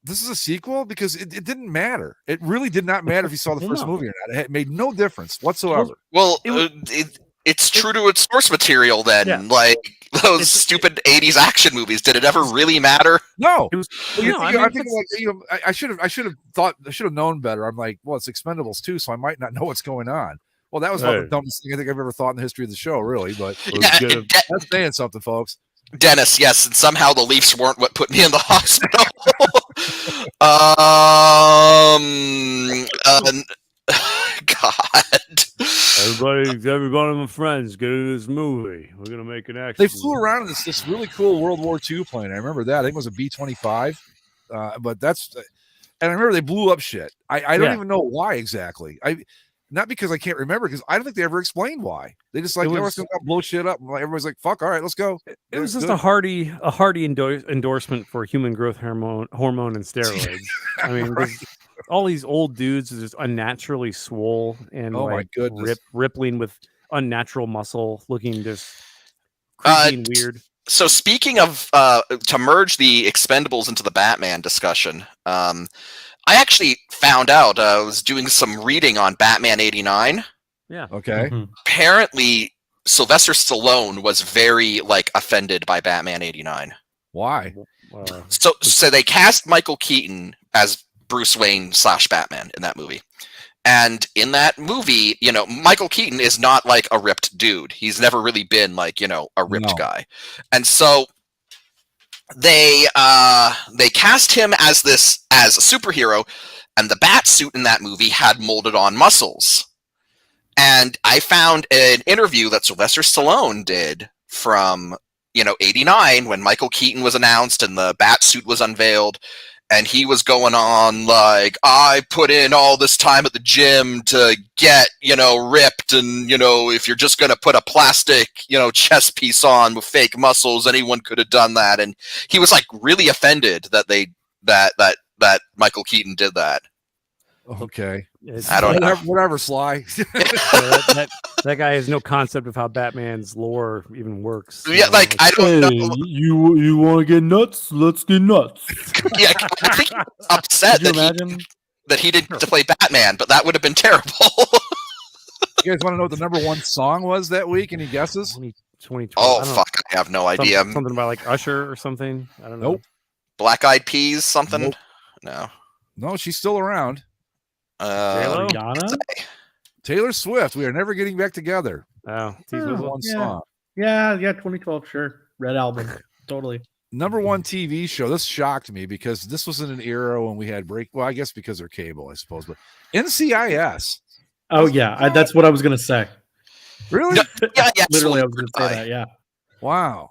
this is a sequel because it didn't matter. It really did not matter if you saw the first movie or not. It made no difference whatsoever. Well, it's true to its source material then. Yeah. Like those stupid 80s action movies. Did it ever really matter? No. I should have known better. I'm like, well, it's Expendables 2, so I might not know what's going on. Well, that was about the dumbest thing I think I've ever thought in the history of the show, really. But that's saying something, folks. Dennis, yes, and somehow the Leafs weren't what put me in the hospital. God. Everybody, my friends, get into this movie. We're gonna make an action. They flew around in this really cool World War II plane. I remember that. I think it was a B-25. But that's, and I remember they blew up shit. I don't even know why exactly. Not because I can't remember, because I don't think they ever explained why. They just like, everyone's gonna blow shit up. Everybody's like, fuck, all right, let's go. It was just a hearty endorsement for human growth hormone and steroids. I mean, all these old dudes are just unnaturally swole and my goodness, rippling with unnatural muscle, looking just creepy and weird. So speaking of to merge the Expendables into the Batman discussion, I actually found out, I was doing some reading on Batman 89. Yeah. Okay. Mm-hmm. Apparently, Sylvester Stallone was very offended by Batman 89. Why? So they cast Michael Keaton as Bruce Wayne / Batman in that movie. And in that movie, Michael Keaton is not like a ripped dude. He's never really been a ripped guy. And so they cast him as a superhero, and the bat suit in that movie had molded on muscles. And I found an interview that Sylvester Stallone did from 89 when Michael Keaton was announced and the bat suit was unveiled, and he was going on like, I put in all this time at the gym to get, ripped, and if you're just going to put a plastic, chest piece on with fake muscles, anyone could have done that. And he was like really offended that that Michael Keaton did that. Okay. I don't know. Whatever, Sly. That guy has no concept of how Batman's lore even works. Yeah, like I don't know. You want to get nuts? Let's get nuts. Yeah, I think he was upset that he didn't get to play Batman, but that would have been terrible. You guys want to know what the number one song was that week? Any guesses? 2012. Oh, fuck. I have no idea. Something about like Usher or something. I don't know. Nope. Black Eyed Peas, something? Nope. No, she's still around. Rihanna? Taylor Swift. We are never getting back together. Oh, one song. Yeah, 2012, sure. Red Album. Totally. Number one TV show. This shocked me because this was in an era when we had well, I guess because they're cable, I suppose, but NCIS. Oh yeah, that's what I was gonna say. Really? Yeah, literally, I was gonna say that. Yeah. Wow.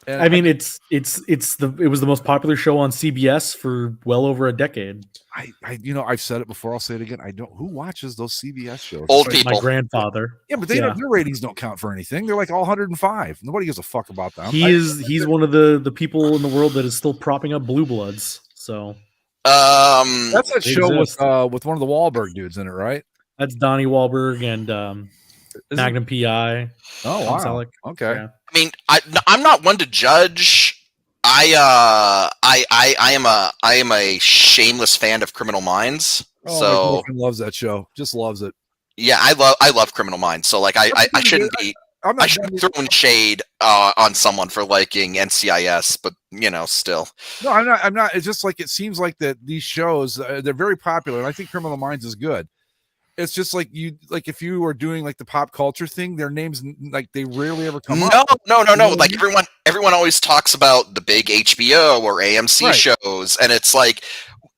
And I mean, it was the most popular show on CBS for well over a decade. I've said it before. I'll say it again. Who watches those CBS shows? Old people. My grandfather. Yeah, but their ratings don't count for anything. They're like all 105. Nobody gives a fuck about them. He's one of the people in the world that is still propping up Blue Bloods. So that's that show with one of the Wahlberg dudes in it, right? That's Donnie Wahlberg and Magnum PI. Oh, wow. Selleck. Okay. Yeah. I mean, I'm not one to judge. I am a shameless fan of Criminal Minds. Oh, so my girlfriend loves that show. Just loves it. Yeah, I love Criminal Minds. So like I shouldn't be throwing shade on someone for liking NCIS, but still. No, I'm not. It's just like it seems like that these shows they're very popular, and I think Criminal Minds is good. It's just like if you were doing like the pop culture thing, their names like they rarely ever come up. No. Like everyone always talks about the big HBO or AMC shows, and it's like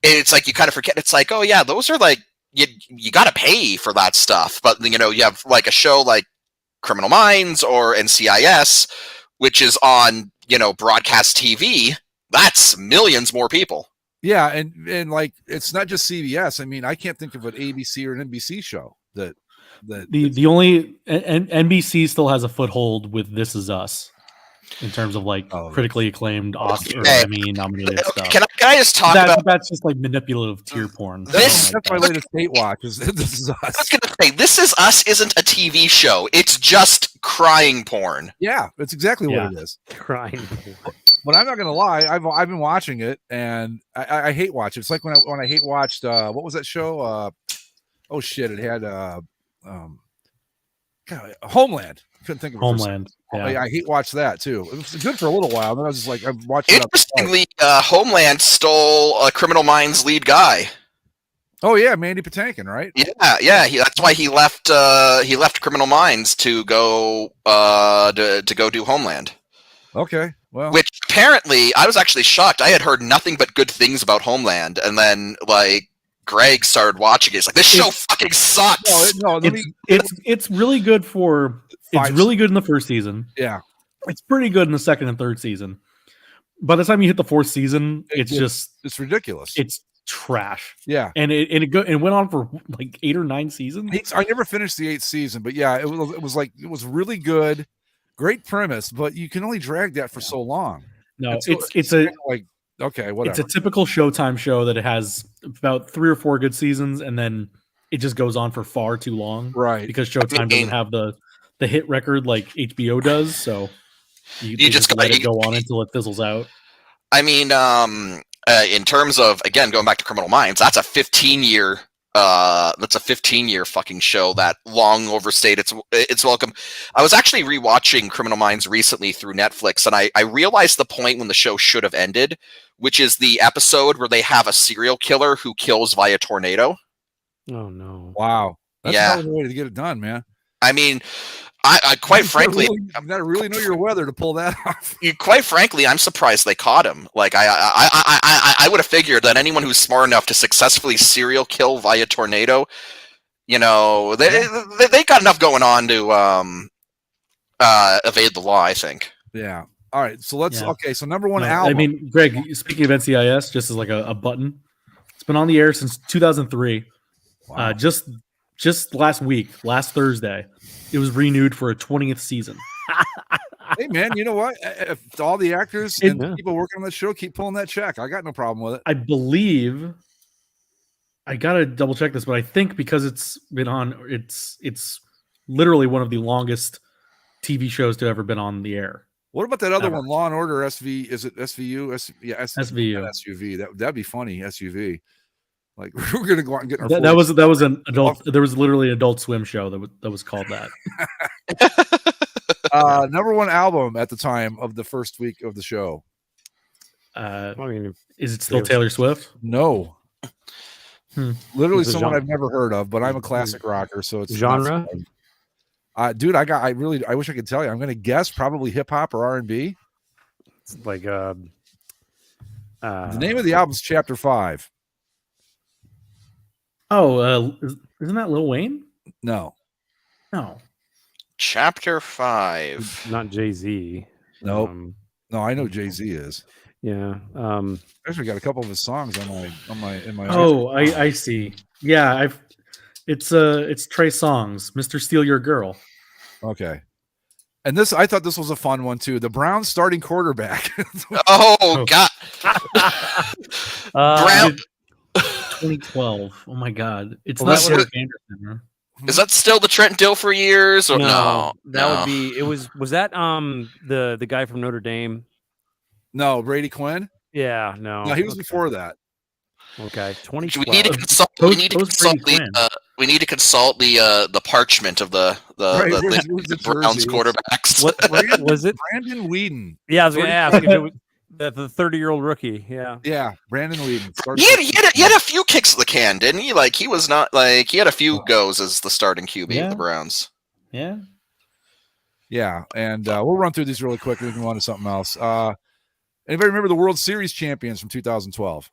you kind of forget. It's like, oh yeah, those are like you got to pay for that stuff. But you have like a show like Criminal Minds or NCIS, which is on broadcast TV. That's millions more people. Yeah, and like it's not just CBS. I mean, I can't think of an ABC or an NBC show that the only NBC still has a foothold with This Is Us in terms of like critically acclaimed Oscar or Emmy nominated stuff. Can I just talk about that's just like manipulative tier porn. That's my latest State Watch. Is This Is Us? I was gonna say This Is Us isn't a TV show. It's just crying porn. Yeah, that's exactly what it is. Crying porn. But I'm not gonna lie, I've been watching it, and I hate watch it. It's like when I hate watched what was that show? Oh shit, it had Homeland. Couldn't think of it. Homeland. Yeah. I hate watch that too. It was good for a little while. Then I was just like, I'm watching. Interestingly, Homeland stole Criminal Minds' lead guy. Oh yeah, Mandy Patinkin, right? Yeah. That's why he left. He left Criminal Minds to go to go do Homeland. Okay. Well, which apparently I was actually shocked. I had heard nothing but good things about Homeland, and then like Greg started watching it. He's like, "This show fucking sucks." It's really good for. It's really good in the first season. Yeah, it's pretty good in the second and third season. By the time you hit the fourth season, it's ridiculous. It's trash. Yeah, and it went on for like 8 or 9 seasons. I never finished the 8th season, but yeah, it was really good. Great premise, but you can only drag that for so long. No, it's a like okay, whatever. It's a typical Showtime show that it has about 3 or 4 good seasons, and then it just goes on for far too long, right? Because Showtime doesn't have the hit record like HBO does, so you just let it go on until it fizzles out. I mean, in terms of again going back to Criminal Minds, that's a 15-year. That's a 15-year fucking show that long overstayed its welcome. I was actually rewatching Criminal Minds recently through Netflix, and I realized the point when the show should have ended, which is the episode where they have a serial killer who kills via tornado. Oh no! Wow, that's a way to get it done, man. I mean, I quite frankly, you gotta really know your weather to pull that off. Quite frankly, I'm surprised they caught him. Like I would have figured that anyone who's smart enough to successfully serial kill via tornado, they got enough going on to evade the law. I think. Yeah. All right, so let's. Yeah. Okay, so number one No, album. I mean, Greg, speaking of NCIS, just as like a button, it's been on the air since 2003. Wow. Just last week, last Thursday, it was renewed for a 20th season. Hey man, you know what? If all the actors and the people working on the show keep pulling that check, I got no problem with it. I believe I gotta double check this, but I think because it's been on, it's literally one of the longest TV shows to ever been on the air. What about that other Ever. one, Law and Order SV? Is it SVU? SVU. not SUV. That'd be funny. SUV. Like we're gonna go out and get our. That was an adult. There was literally an Adult Swim show that was called that. Number one album at the time of the first week of the show. I mean, Is it still Taylor Swift? No. Literally It's a someone genre. I've never heard of, but I'm a classic rocker, so it's Genre? Dude, I wish I could tell you. I'm gonna guess probably hip hop or R&B. It's like The name of the album is Chapter 5. Oh, isn't that Lil Wayne? No. No. Chapter 5. not Jay-Z. Nope. No, I know Jay-Z is. Yeah. Actually got a couple of his songs in my Oh, I see. Yeah, it's Trey Songz, Mr. Steal Your Girl. Okay. And this, I thought this was a fun one too. The Browns starting quarterback. Oh, God. Brown. 2012. Oh my God. It's Well, not that Derek would- Anderson. Huh? Is that still the Trent Dilfer years? Or no? That would be. It was that the guy from Notre Dame? No, Brady Quinn. Yeah, no. No, he was before that. Okay, We 2012. need to consult. We need to consult the parchment of the Right, where's the Browns jersey? quarterbacks. What was it? Brandon Whedon. Yeah, I was going to ask if it was the 30-year-old rookie. Yeah. Yeah, Brandon Whedon. He had a few kicks of the can, didn't he? Like he was not like he had a few goes as the starting QB of the Browns. Yeah. Yeah, and we'll run through these really quick. We can move on to something else. Anybody remember the World Series champions from 2012?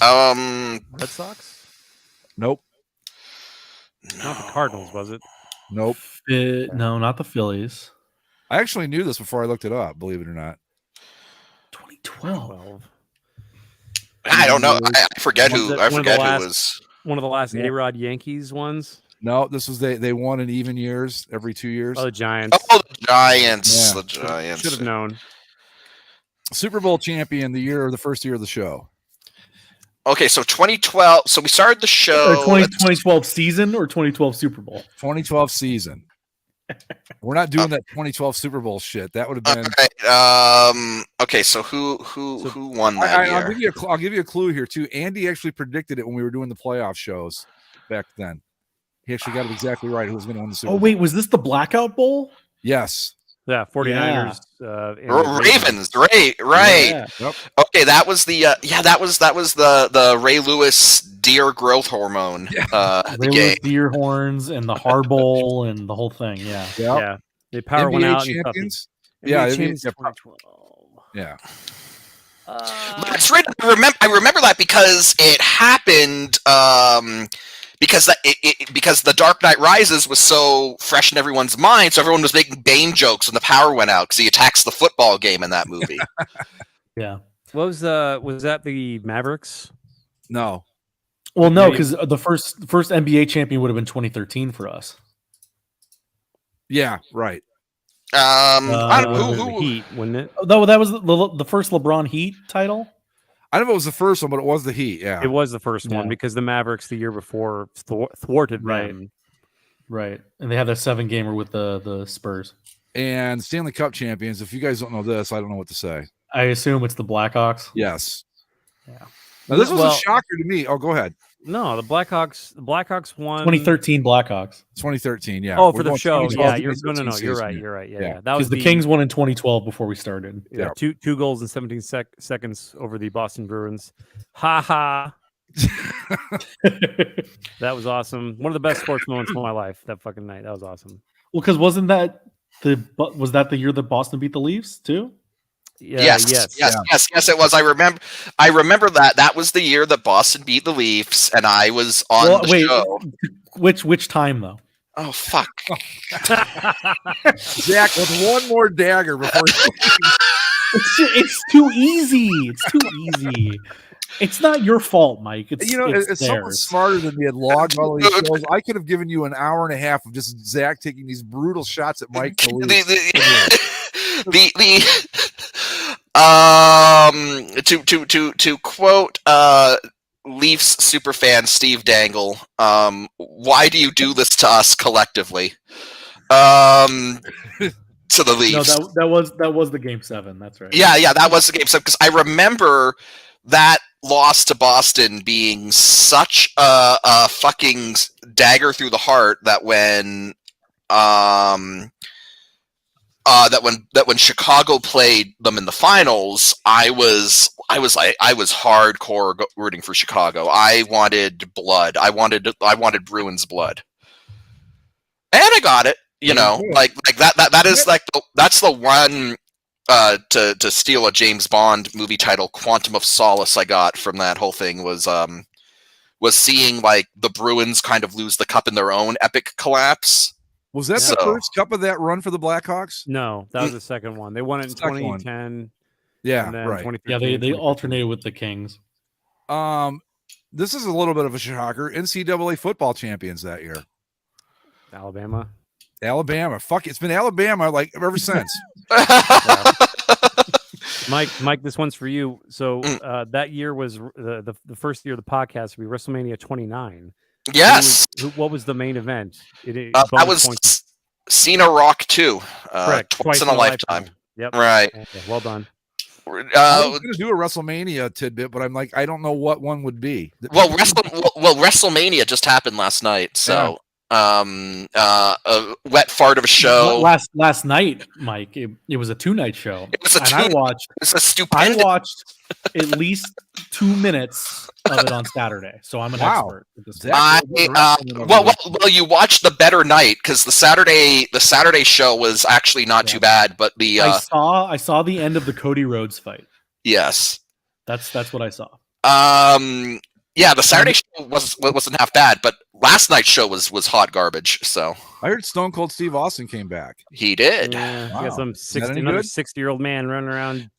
Red Sox? Nope. Not the Cardinals, was it? Nope. No, not the Phillies. I actually knew this before I looked it up, believe it or not. 2012. I don't know. I forget One who. of I the forget last- who was. One of the last Yeah. A-Rod Yankees ones. No, this was they won in even years every 2 years. Oh, the Giants. Oh, the Giants. Yeah. The Giants. Should have known. Super Bowl champion the first year of the show. Okay, so 2012. So we started the show. 2012 season or 2012 Super Bowl? 2012 season. We're not doing that 2012 Super Bowl shit. That would have been. Okay, so who won that I'll year? I'll give you a clue here too. Andy actually predicted it when we were doing the playoff shows back then. He actually got it exactly right. Who was going to win the Super Bowl? Oh wait, was this the Blackout Bowl? Yes. Yeah, 49ers. Ravens, right? Yeah. Yep. Okay, that was the that was the Ray Lewis deer growth hormone Ray game. Lewis deer horns and the Harbowl and the whole thing. Yeah. Yep. Yeah. They power one NBA out. champions. And Yeah, NBA champions yeah, 2012. Yeah. That's right. I remember that because it happened. Because because the Dark Knight Rises was so fresh in everyone's mind, so everyone was making Bane jokes when the power went out because he attacks the football game in that movie. Yeah. What was that the Mavericks? No. Well, no, because the first NBA champion would have been 2013 for us. Yeah. Right. I don't, The who Heat, wouldn't it? Though that was the first LeBron Heat title. I don't know if it was the first one, but it was the Heat. Yeah. It was the first one Yeah. because the Mavericks the year before thwarted Right. them. Right. And they had that 7-gamer with the Spurs. And Stanley Cup champions. If you guys don't know this, I don't know what to say. I assume it's the Blackhawks. Yes. Yeah. Now this was Well- a shocker to me. Oh, go ahead. No, the Blackhawks won 2013 Blackhawks. 2013. Yeah. Oh, We're for the going show. 2012 Yeah, to you're 2013 no. You're season, right. yeah. You're right. Yeah, Yeah. yeah. That Because was the Kings won in 2012 before we started. Yeah, two goals in 17 seconds over the Boston Bruins. Ha ha. That was awesome. One of the best sports moments of my life. That fucking night. That was awesome. Well, because wasn't that was that the year that Boston beat the Leafs too? Yeah, Yes, it was. I remember that. That was the year that Boston beat the Leafs, and I was on the show. Which time though? Oh fuck! Zach, with one more dagger before. It's too easy. It's too easy. It's not your fault, Mike. It's as someone smarter than me had logged all these shows, I could have given you an hour and a half of just Zach taking these brutal shots at Mike. To quote Leafs superfan Steve Dangle, why do you do this to us collectively? To the Leafs. No, that was the Game 7. That's right. Yeah, that was the Game 7 because I remember that loss to Boston being such a fucking dagger through the heart that when Chicago played them in the finals, I was hardcore rooting for Chicago. I wanted blood. I wanted Bruins blood, and I got it. Like that is like that's the one. To steal a James Bond movie title, Quantum of Solace, I got from that whole thing was seeing like the Bruins kind of lose the cup in their own epic collapse. Was that the first cup of that run for the Blackhawks? No, that was the second one. They won it in 2010. Yeah, right. Yeah, they alternated with the Kings. This is a little bit of a shocker. NCAA football champions that year. Alabama. Fuck, it's been Alabama like ever since. Mike, this one's for you. So that year was the first year of the podcast would be WrestleMania 29. Yes. What was the main event? That was Cena Rock 2. Twice in a lifetime. Yep. Right. Okay, well done. I was going to do a WrestleMania tidbit, but I'm like, I don't know what one would be. Well, WrestleMania just happened last night, so a wet fart of a show. Last night, Mike, it was a 2-night show. I watched at least 2 minutes of it on Saturday, so I'm an expert. Well, you watched the better night because the Saturday show was actually not too bad, but I saw the end of the Cody Rhodes fight. Yes, that's what I saw. Yeah, the Saturday show wasn't half bad, but last night's show was hot garbage. So I heard Stone Cold Steve Austin came back. He did. Yeah, wow. He got some 60-year-old man running around.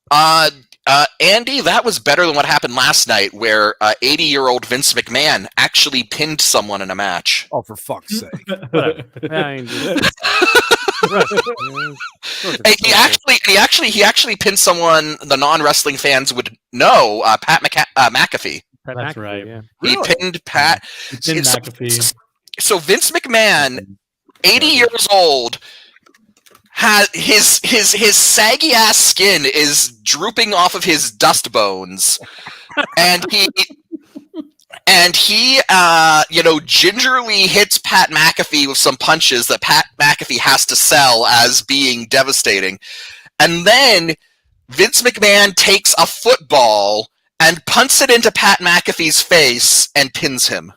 Andy, that was better than what happened last night, where 80-year-old Vince McMahon actually pinned someone in a match. Oh, for fuck's sake! He actually pinned someone the non-wrestling fans would know, Pat McAfee. That's right. Yeah. He pinned Pat. McAfee. So Vince McMahon, 80 years old, has his saggy ass skin is drooping off of his dust bones, and he gingerly hits Pat McAfee with some punches that Pat McAfee has to sell as being devastating, and then Vince McMahon takes a football and punts it into Pat McAfee's face and pins him.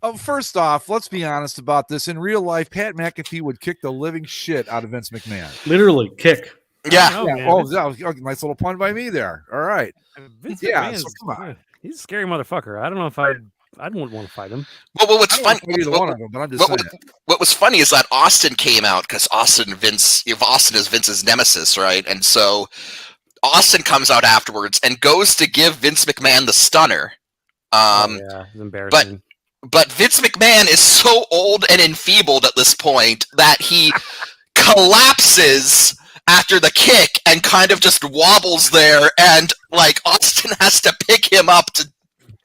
Oh, first off, let's be honest about this. In real life, Pat McAfee would kick the living shit out of Vince McMahon. Literally, kick. Yeah. That was a nice little pun by me there. All right. Vince McMahon, so come on. He's a scary motherfucker. I don't know if I wouldn't want to fight him. Well, what's funny? What was funny is that Austin came out because Austin is Vince's nemesis, right? And so Austin comes out afterwards and goes to give Vince McMahon the stunner. It's embarrassing. But Vince McMahon is so old and enfeebled at this point that he collapses after the kick and kind of just wobbles there, and like Austin has to pick him up to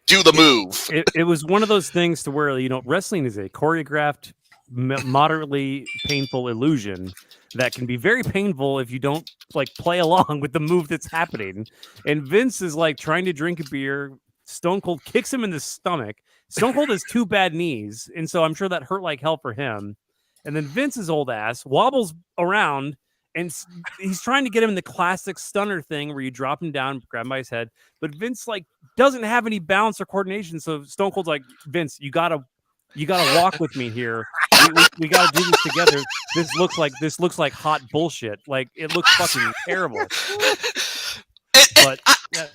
do the move. It was one of those things to where, wrestling is a choreographed, moderately painful illusion that can be very painful if you don't play along with the move that's happening. And Vince is trying to drink a beer. Stone Cold kicks him in the stomach. Stone Cold has 2 bad knees, and so I'm sure that hurt like hell for him. And then Vince's old ass wobbles around, and he's trying to get him in the classic stunner thing where you drop him down, grab him by his head. But Vince doesn't have any balance or coordination. So Stone Cold's like, Vince, you gotta walk with me here. We gotta do this together. This looks like hot bullshit. It looks fucking terrible. But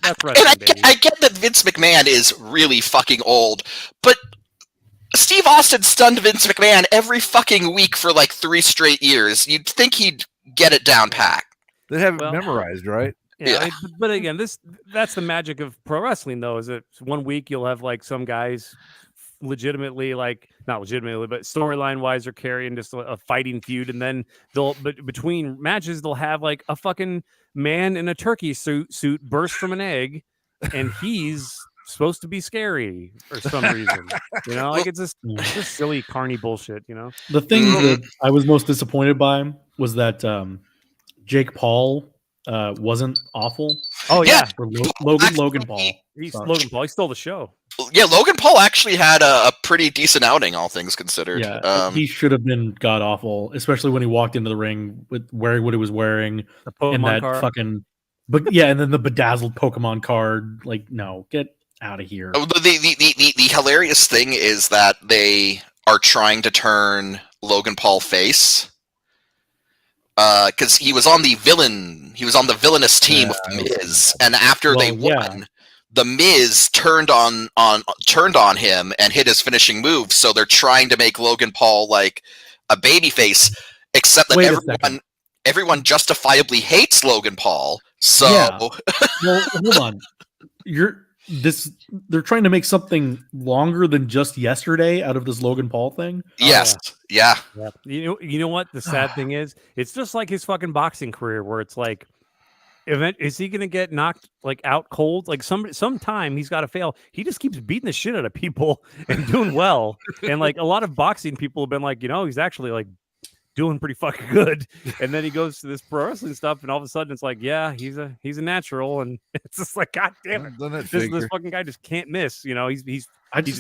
that's right. And I get that Vince McMahon is really fucking old, but Steve Austin stunned Vince McMahon every fucking week for like 3 straight years. You'd think he'd get it down pat. They have it memorized, right? Yeah. But again, that's the magic of pro wrestling, though, is that one week you'll have like some guys legitimately, like not legitimately, but storyline wise, are carrying just a fighting feud, and then between matches they'll have like a fucking man in a turkey suit burst from an egg, and he's supposed to be scary for some reason. Like it's just silly carny bullshit. The thing that I was most disappointed by was that Jake Paul wasn't awful. Oh yeah, Logan Paul. Logan Paul. He stole the show. Yeah, Logan Paul actually had a pretty decent outing, all things considered. Yeah, he should have been god awful, especially when he walked into the ring with wearing what he was wearing and that card. fucking. But yeah, and then the bedazzled Pokemon card. Like, no, get out of here. The hilarious thing is that they are trying to turn Logan Paul face. Because he was on the villainous team with The Miz, and after they won, The Miz turned on him and hit his finishing move. So they're trying to make Logan Paul like a babyface, except that everyone justifiably hates Logan Paul. So, well, hold on, they're trying to make something longer than just yesterday out of this Logan Paul thing. Yes. Yeah. You know what the sad thing is? It's just like his fucking boxing career, where it's like, is he gonna get knocked like out cold? Like sometime he's got to fail. He just keeps beating the shit out of people and doing well. And like a lot of boxing people have been like, he's actually like doing pretty fucking good. And then he goes to this pro wrestling stuff, and all of a sudden it's like, yeah, he's a natural, and it's just like, god damn it, this fucking guy just can't miss. He's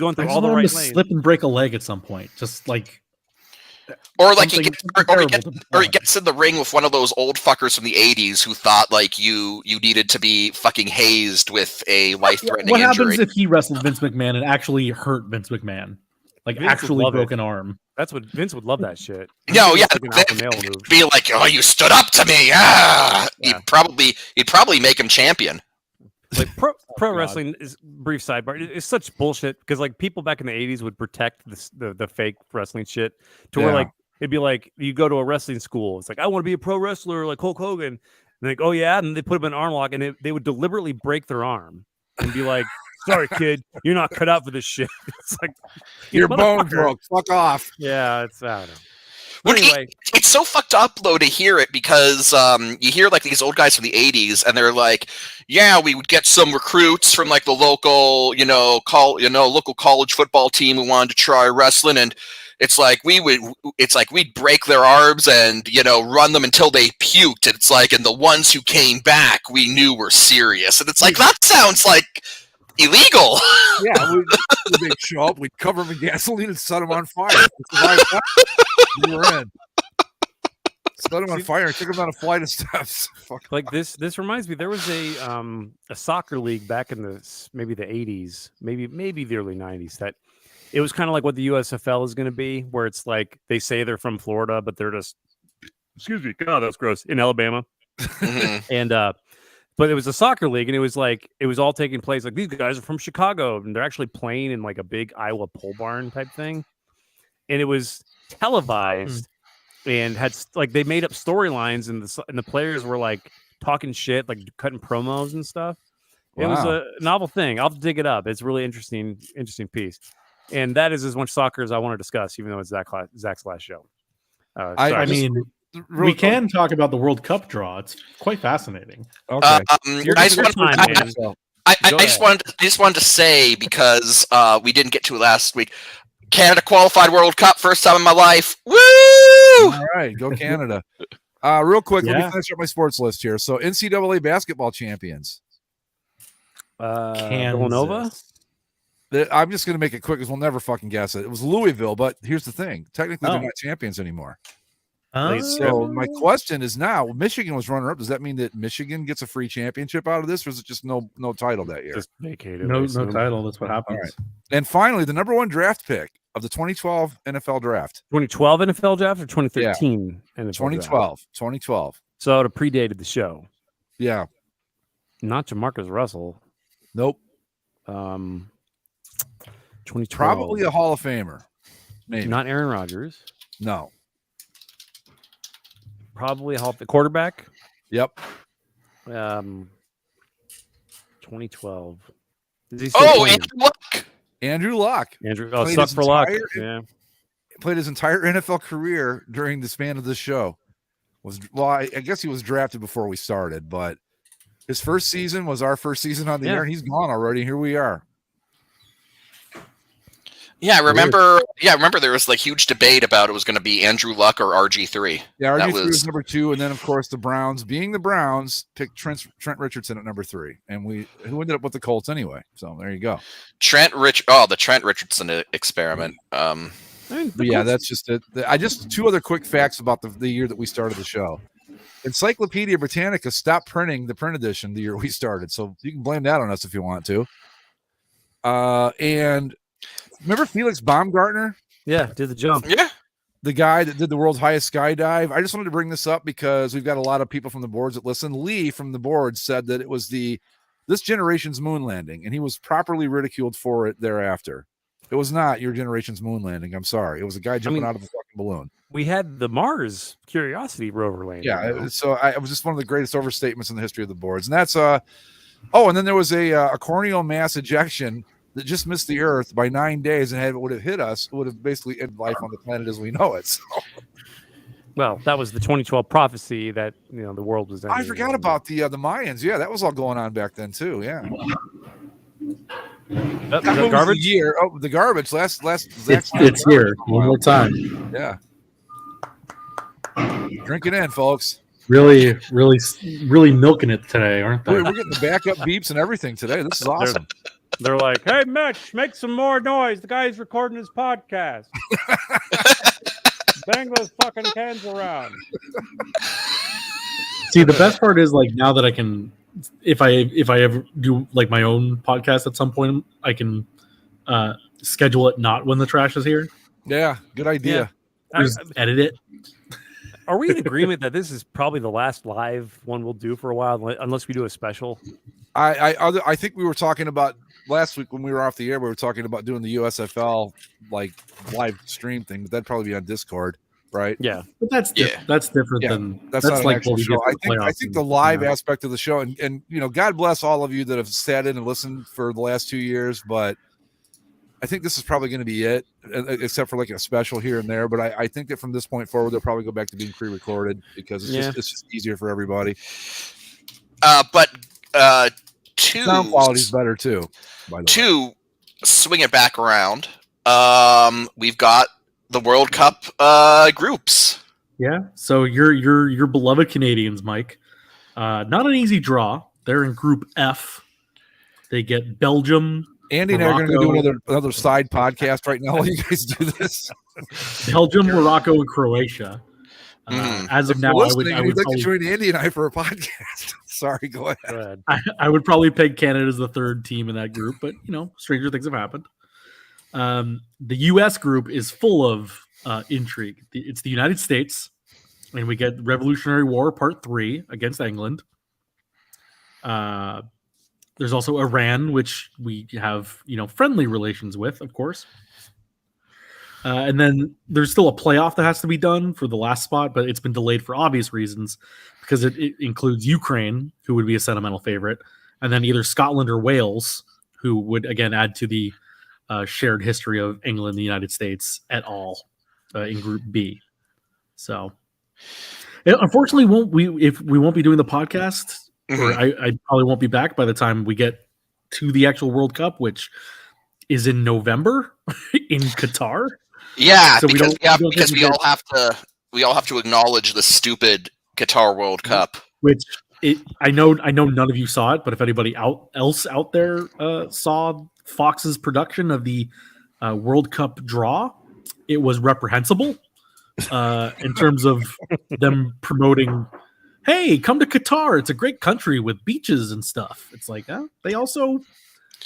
going through all the right lanes. Slip and break a leg at some point, just like. Or like he gets in the ring with one of those old fuckers from the 80s who thought like you needed to be fucking hazed with a life-threatening injury. What happens if he wrestled Vince McMahon and actually hurt Vince McMahon? Like Vince actually broke an arm. That's what Vince would love that shit. No, yeah, be like, oh, you stood up to me. Ah, yeah. He'd probably make him champion. Like pro wrestling is brief sidebar. It's such bullshit because like people back in the 80s would protect the fake wrestling shit to where like it'd be like you go to a wrestling school. It's like, I want to be a pro wrestler like Hulk Hogan. And like, oh yeah, and they put them in arm lock, and they would deliberately break their arm and be like, sorry kid, you're not cut out for this shit. It's like your bone broke. Fuck off. Yeah, it's I don't know. Well, anyway, it's so fucked up though to hear it because you hear like these old guys from the 80s and they're like, yeah, we would get some recruits from like the local, local college football team who wanted to try wrestling, and it's like we'd break their arms and run them until they puked. It's like, and the ones who came back we knew were serious, and it's like that sounds like illegal. Yeah, we'd show up, we'd cover them in gasoline and set them on fire. We were in. Set them on fire and took them down a flight of steps. Like this reminds me, there was a soccer league back in maybe the 80s, maybe the early 90s, that it was kind of like what the USFL is going to be, where it's like they say they're from Florida, but they're just, excuse me, God, that's gross, in Alabama. And but it was a soccer league, and it was all taking place like these guys are from Chicago, and they're actually playing in like a big Iowa pole barn type thing, and it was televised and had like they made up storylines, and the players were like talking shit, like cutting promos and stuff. Wow. It was a novel thing. I'll dig it up. It's a really interesting piece, and that is as much soccer as I want to discuss, even though it's Zach's last show. I mean. We can talk about the World Cup draw. It's quite fascinating. Okay. I just wanted to say, because we didn't get to it last week, Canada qualified World Cup, first time in my life. Woo! All right, go Canada. Real quick, let me finish up my sports list here. So NCAA basketball champions. Villanova? I'm just going to make it quick because we'll never fucking guess it. It was Louisville, but here's the thing. Technically, they're not champions anymore. So my question is now, Michigan was runner-up. Does that mean that Michigan gets a free championship out of this, or is it just no title that year? Just vacated. No title. That's what happens. All right. And finally, the number 1 draft pick of the 2012 NFL draft. 2012 NFL draft or 2013 NFL 2012. Draft? 2012. So it predated the show. Yeah. Not Jamarcus Russell. Nope. 2012. Probably a Hall of Famer. Maybe. Not Aaron Rodgers. No. Probably a Hall of Fame quarterback. Yep. 2012. Andrew Luck. Andrew Luck. Suck for luck. Yeah. Played his entire NFL career during the span of this show. I guess he was drafted before we started, but his first season was our first season on the air, and he's gone already. Here we are. Yeah, I remember. Yeah, I remember there was like huge debate about it was going to be Andrew Luck or RG3. Yeah, RG3 was number 2, and then of course the Browns, being the Browns, picked Trent Richardson at number 3, and who ended up with the Colts anyway. So there you go. The Trent Richardson experiment. Yeah, that's just it. Two other quick facts about the year that we started the show. Encyclopedia Britannica stopped printing the print edition the year we started, so you can blame that on us if you want to. And remember Felix Baumgartner? Yeah, did the jump. Yeah. The guy that did the world's highest skydive. I just wanted to bring this up because we've got a lot of people from the boards that listen. Lee from the board said that it was this generation's moon landing, and he was properly ridiculed for it thereafter. It was not your generation's moon landing. I'm sorry. It was a guy jumping out of a fucking balloon. We had the Mars Curiosity rover landing. Yeah, so it was just one of the greatest overstatements in the history of the boards. And that's and then there was a corneal mass ejection that just missed the Earth by 9 days, and had it would have hit us, it would have basically ended life on the planet as we know it. So. Well, that was the 2012 prophecy that the world was ending. I forgot about the Mayans. Yeah, that was all going on back then too. Yeah. The garbage year. Oh, the garbage. Last. It's here one more time. Yeah. Drink it in, folks. Really milking it today, aren't they? We're getting the backup beeps and everything today. This is awesome. They're like, "Hey, Mitch, make some more noise. The guy's recording his podcast. Bang those fucking cans around." See, the best part is like now that I can, if I ever do like my own podcast at some point, I can schedule it not when the trash is here. Yeah, good idea. Yeah. Just edit it. Are we in agreement that this is probably the last live one we'll do for a while, unless we do a special? I think we were talking about last week when we were off the air. We were talking about doing the USFL like live stream thing, but that'd probably be on Discord, right? Yeah, but that's different than that's not like what we show. I think the live aspect of the show, and God bless all of you that have sat in and listened for the last 2 years, but I think this is probably going to be it, except for like a special here and there. But I think that from this point forward, they'll probably go back to being pre-recorded because it's just easier for everybody. Sound quality's better too. By the way. Swing it back around. We've got the World Cup groups. Yeah. So your beloved Canadians, Mike. Not an easy draw. They're in Group F. They get Belgium. Andy and I are going to do another side podcast right now while you guys do this. Belgium, Morocco, and Croatia. As of now, I would like to join Andy and I for a podcast. Sorry, go ahead. I would probably peg Canada as the third team in that group, but stranger things have happened. The U.S. group is full of intrigue. It's the United States, and we get Revolutionary War Part 3 against England. There's also Iran, which we have friendly relations with, of course. And then there's still a playoff that has to be done for the last spot, but it's been delayed for obvious reasons because it includes Ukraine, who would be a sentimental favorite, and then either Scotland or Wales, who would, again, add to the shared history of England and the United States et al. In Group B. So, unfortunately, we won't be doing the podcast, or I probably won't be back by the time we get to the actual World Cup, which is in November in Qatar. Yeah, so because we all have to acknowledge the stupid Qatar World Cup. Which I know none of you saw it, but if anybody else out there saw Fox's production of the World Cup draw, it was reprehensible in terms of them promoting, hey, come to Qatar. It's a great country with beaches and stuff. It's like, they also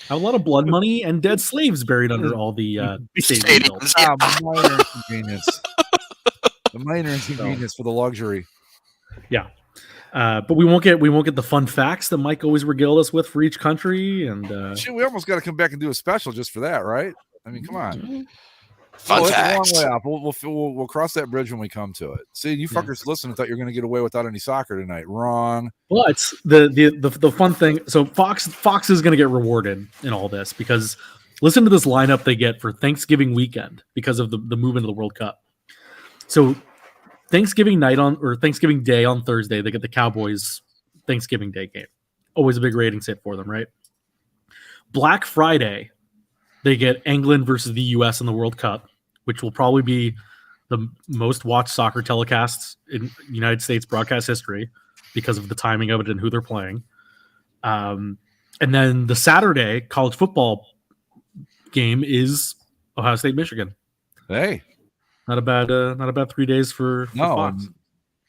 have a lot of blood money and dead slaves buried under all the stadiums. Minor inconvenience. The minor inconvenience for the luxury. Yeah. But we won't get the fun facts that Mike always regaled us with for each country. And we almost got to come back and do a special just for that, right? I mean, come on. Fun it's facts. a long way off. We'll cross that bridge when we come to it. See, you fuckers listening thought you were going to get away without any soccer tonight. Wrong. Well, it's the fun thing. So Fox is going to get rewarded in all this because listen to this lineup they get for Thanksgiving weekend because of the movement of the World Cup. So Thanksgiving night or Thanksgiving Day on Thursday, they get the Cowboys Thanksgiving Day game. Always a big ratings hit for them, right? Black Friday, they get England versus the U.S. in the World Cup, which will probably be the most watched soccer telecasts in United States broadcast history because of the timing of it and who they're playing. And then the Saturday college football game is Ohio State, Michigan. Hey, not a bad 3 days for Fox.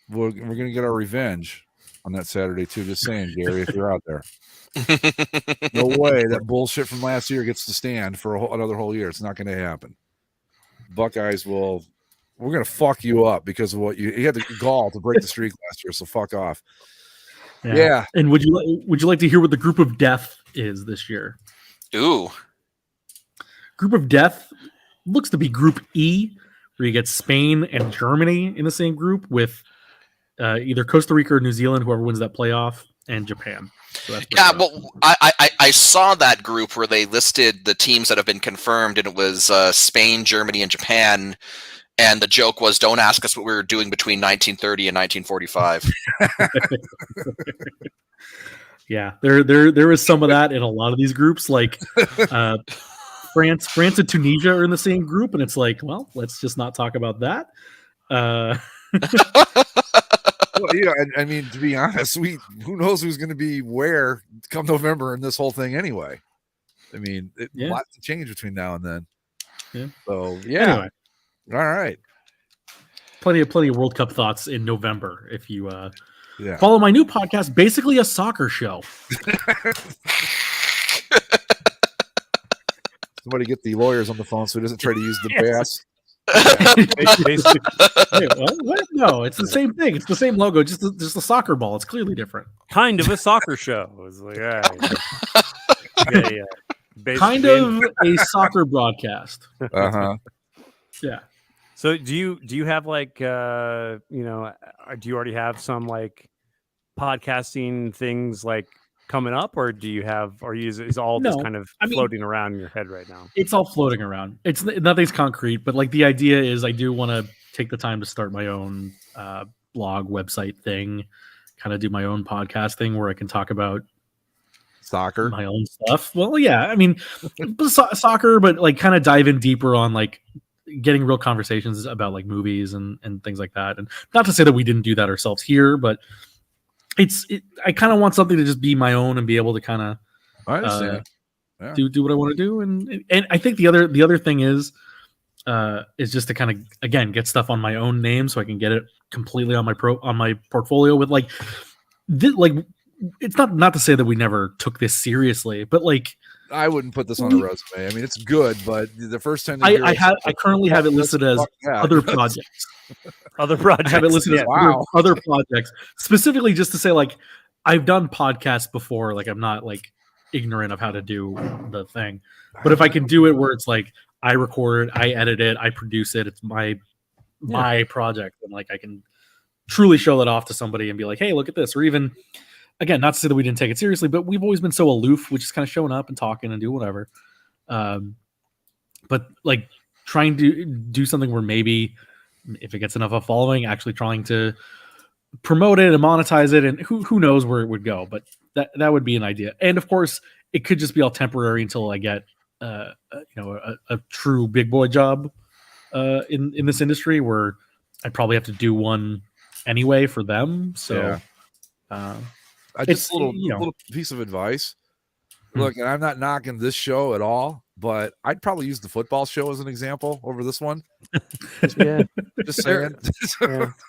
We're gonna get our revenge on that Saturday too. Just saying, Gary, if you're out there. No way that bullshit from last year gets to stand for another whole year. It's not going to happen. Buckeyes we're going to fuck you up because of what you had the gall to break the streak last year. So fuck off. Yeah. And would you like to hear what the group of death is this year? Ooh. Group of death looks to be Group E, where you get Spain and Germany in the same group with either Costa Rica or New Zealand, whoever wins that playoff, and Japan. So yeah, well, I saw that group where they listed the teams that have been confirmed, and it was Spain, Germany, and Japan. And the joke was, don't ask us what we were doing between 1930 and 1945. Yeah, there is some of that in a lot of these groups. Like France and Tunisia are in the same group, and it's like, well, let's just not talk about that. Well, yeah, I mean, to be honest, who knows who's going to be where come November in this whole thing anyway. I mean, lots to change between now and then. Yeah. So yeah. Anyway. All right. Plenty of World Cup thoughts in November if you follow my new podcast, basically a soccer show. Somebody get the lawyers on the phone so he doesn't try to use the bass. Wait, what? No, it's the same thing. It's the same logo, just the soccer ball. It's clearly different. Kind of a soccer show. It's like, yeah. Kind of a soccer broadcast. Yeah. So do you have like do you already have some like podcasting things like coming up, or is all just kind of floating around in your head right now? It's all floating around. It's nothing's concrete, but like the idea is I do want to take the time to start my own blog website thing, kind of do my own podcast thing where I can talk about soccer, my own stuff. Well, yeah, I mean soccer, but like kind of dive in deeper on like getting real conversations about like movies and things like that. And not to say that we didn't do that ourselves here, but I kind of want something to just be my own and be able to kind of do what I want to do. And I think the other thing is just to kind of, again, get stuff on my own name so I can get it completely on my portfolio with like it's not to say that we never took this seriously, but like, I wouldn't put this on a resume. I mean, it's good, but the first time I currently have it listed as other projects. Other projects. I have it listed as other projects, specifically just to say like I've done podcasts before. Like I'm not like ignorant of how to do the thing, but if I can do it where it's like I record it, I edit it, I produce it, it's my project, and like I can truly show that off to somebody and be like, hey, look at this, or even. Again, not to say that we didn't take it seriously, but we've always been so aloof, which is kind of showing up and talking and do whatever. But like trying to do something where maybe if it gets enough of a following, actually trying to promote it and monetize it, and who knows where it would go. But that would be an idea. And of course, it could just be all temporary until I get a true big boy job in this industry where I probably have to do one anyway for them. So. Just a little piece of advice. Look, and I'm not knocking this show at all, but I'd probably use the football show as an example over this one. Yeah, just saying.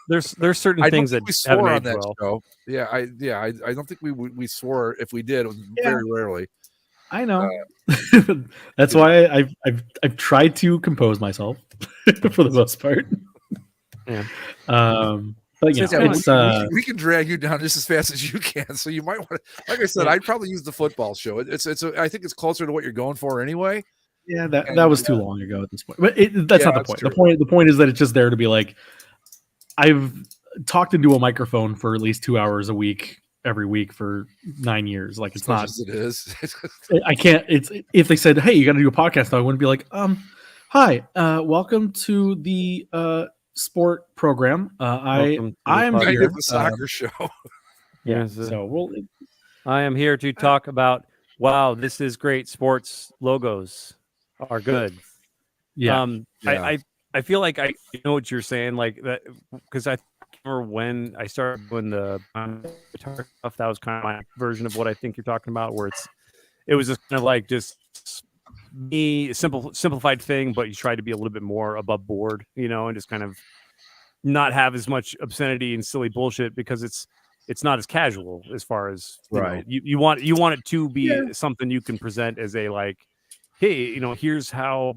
There's certain things that we swore on that show. Yeah, I don't think we swore. If we did, it was very rarely. I know. That's why I've tried to compose myself for the most part. Yeah. But we can drag you down just as fast as you can. So you might want to, like I said, I'd probably use the football show. I think it's closer to what you're going for anyway. Yeah, that was too long ago at this point. But that's not the point. The point is that it's just there to be like, I've talked into a microphone for at least 2 hours a week every week for 9 years. Like it's not. As it is. I can't. It's if they said, "Hey, you got to do a podcast," I wouldn't be like, "Hi, welcome to the sport program. I'm here the soccer show." Yeah. So I am here to talk about. Wow, this is great. Sports logos are good. Yeah. I feel like I know what you're saying, like that, because I remember when I started doing the guitar stuff, that was kind of my version of what I think you're talking about, where it was just kind of like just me simplified thing, but you try to be a little bit more above board, and just kind of not have as much obscenity and silly bullshit because it's not as casual as far as you want it to be something you can present as a like, hey, here's how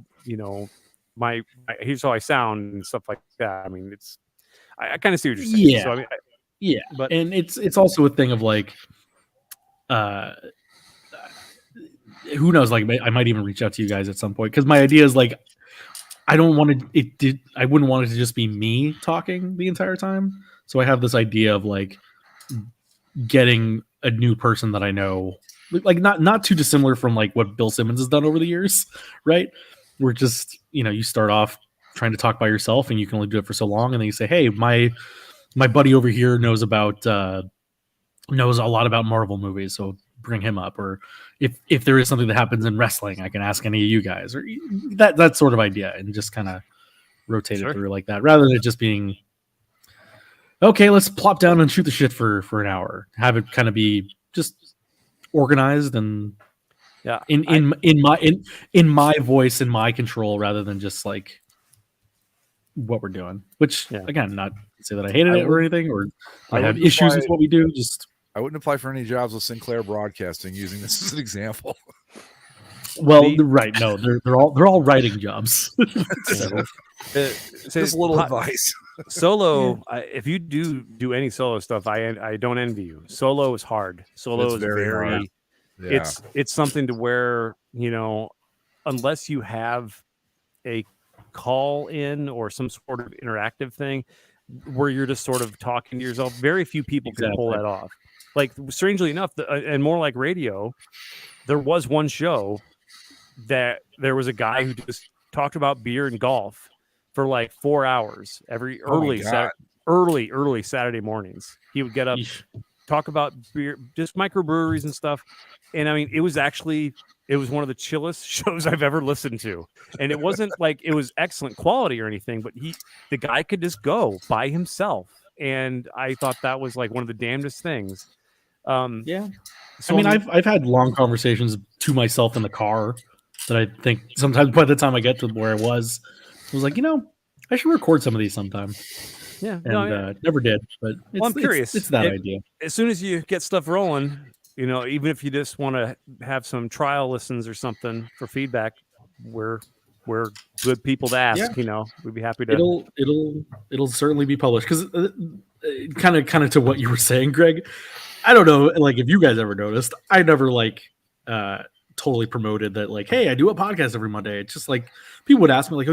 here's how I sound and stuff like that. I mean, I kind of see what you're saying. Yeah. So, I mean, but it's also a thing of like, who knows? Like, I might even reach out to you guys at some point because my idea is like, I wouldn't want it to just be me talking the entire time. So I have this idea of like getting a new person that I know, like not too dissimilar from like what Bill Simmons has done over the years, right? We're just, you start off trying to talk by yourself and you can only do it for so long. And then you say, hey, my buddy over here knows a lot about Marvel movies. So bring him up. Or if there is something that happens in wrestling, I can ask any of you guys, or that sort of idea, and just kind of rotate it through like that, rather than it just being, okay, let's plop down and shoot the shit for an hour. Have it kind of be just organized and in my voice, in my control, rather than just like what we're doing. Which again, not to say that I hated it or anything, or I have issues with what we do. Just I wouldn't apply for any jobs with Sinclair Broadcasting using this as an example. Well, right? No, they're all writing jobs. Just a little advice. Solo. If you do any solo stuff, I don't envy you. Solo is hard. Solo is very hard. Yeah. It's something to where, unless you have a call in or some sort of interactive thing where you're just sort of talking to yourself, very few people can pull that off. Like, strangely enough, and more like radio, there was one show that there was a guy who just talked about beer and golf for like 4 hours every early Saturday mornings. He would get up, talk about beer, just microbreweries and stuff. And I mean, it was one of the chillest shows I've ever listened to. And it wasn't like it was excellent quality or anything, but the guy could just go by himself. And I thought that was like one of the damnedest things. So I've had long conversations to myself in the car that I think sometimes by the time I get to where I was like, I should record some of these sometime. Yeah. And never did, but I'm curious. It's that idea. As soon as you get stuff rolling, even if you just want to have some trial listens or something for feedback, we're good people to ask. We'd be happy to. It'll certainly be published, because kind of to what you were saying, Greg. I don't know, like, if you guys ever noticed, I never totally promoted that, like, hey, I do a podcast every Monday. It's just like people would ask me, like,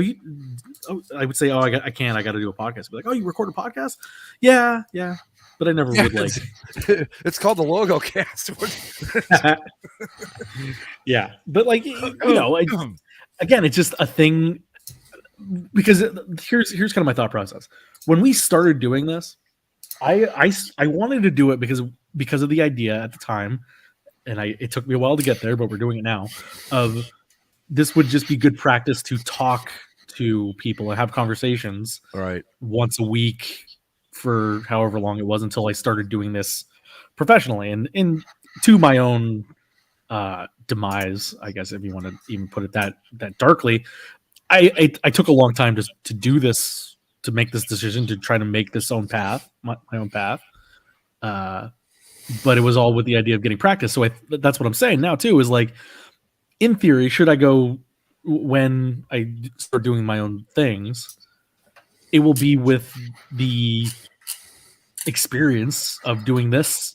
I would say, I got to do a podcast. I'd be like, oh, you record a podcast? Yeah. But I never would like. It's called the Logo Cast. Yeah, but like, again, it's just a thing, because here's kind of my thought process. When we started doing this, I wanted to do it because of the idea at the time, and it took me a while to get there, but we're doing it now. Of this would just be good practice to talk to people and have conversations, right, once a week for however long it was, until I started doing this professionally, and to my own demise, I guess, if you want to even put it that darkly. I took a long time to do this, to make this decision, to try to make this own path, my own path. But it was all with the idea of getting practice. So that's what I'm saying now too, is like, in theory, should I go when I start doing my own things, it will be with the experience of doing this,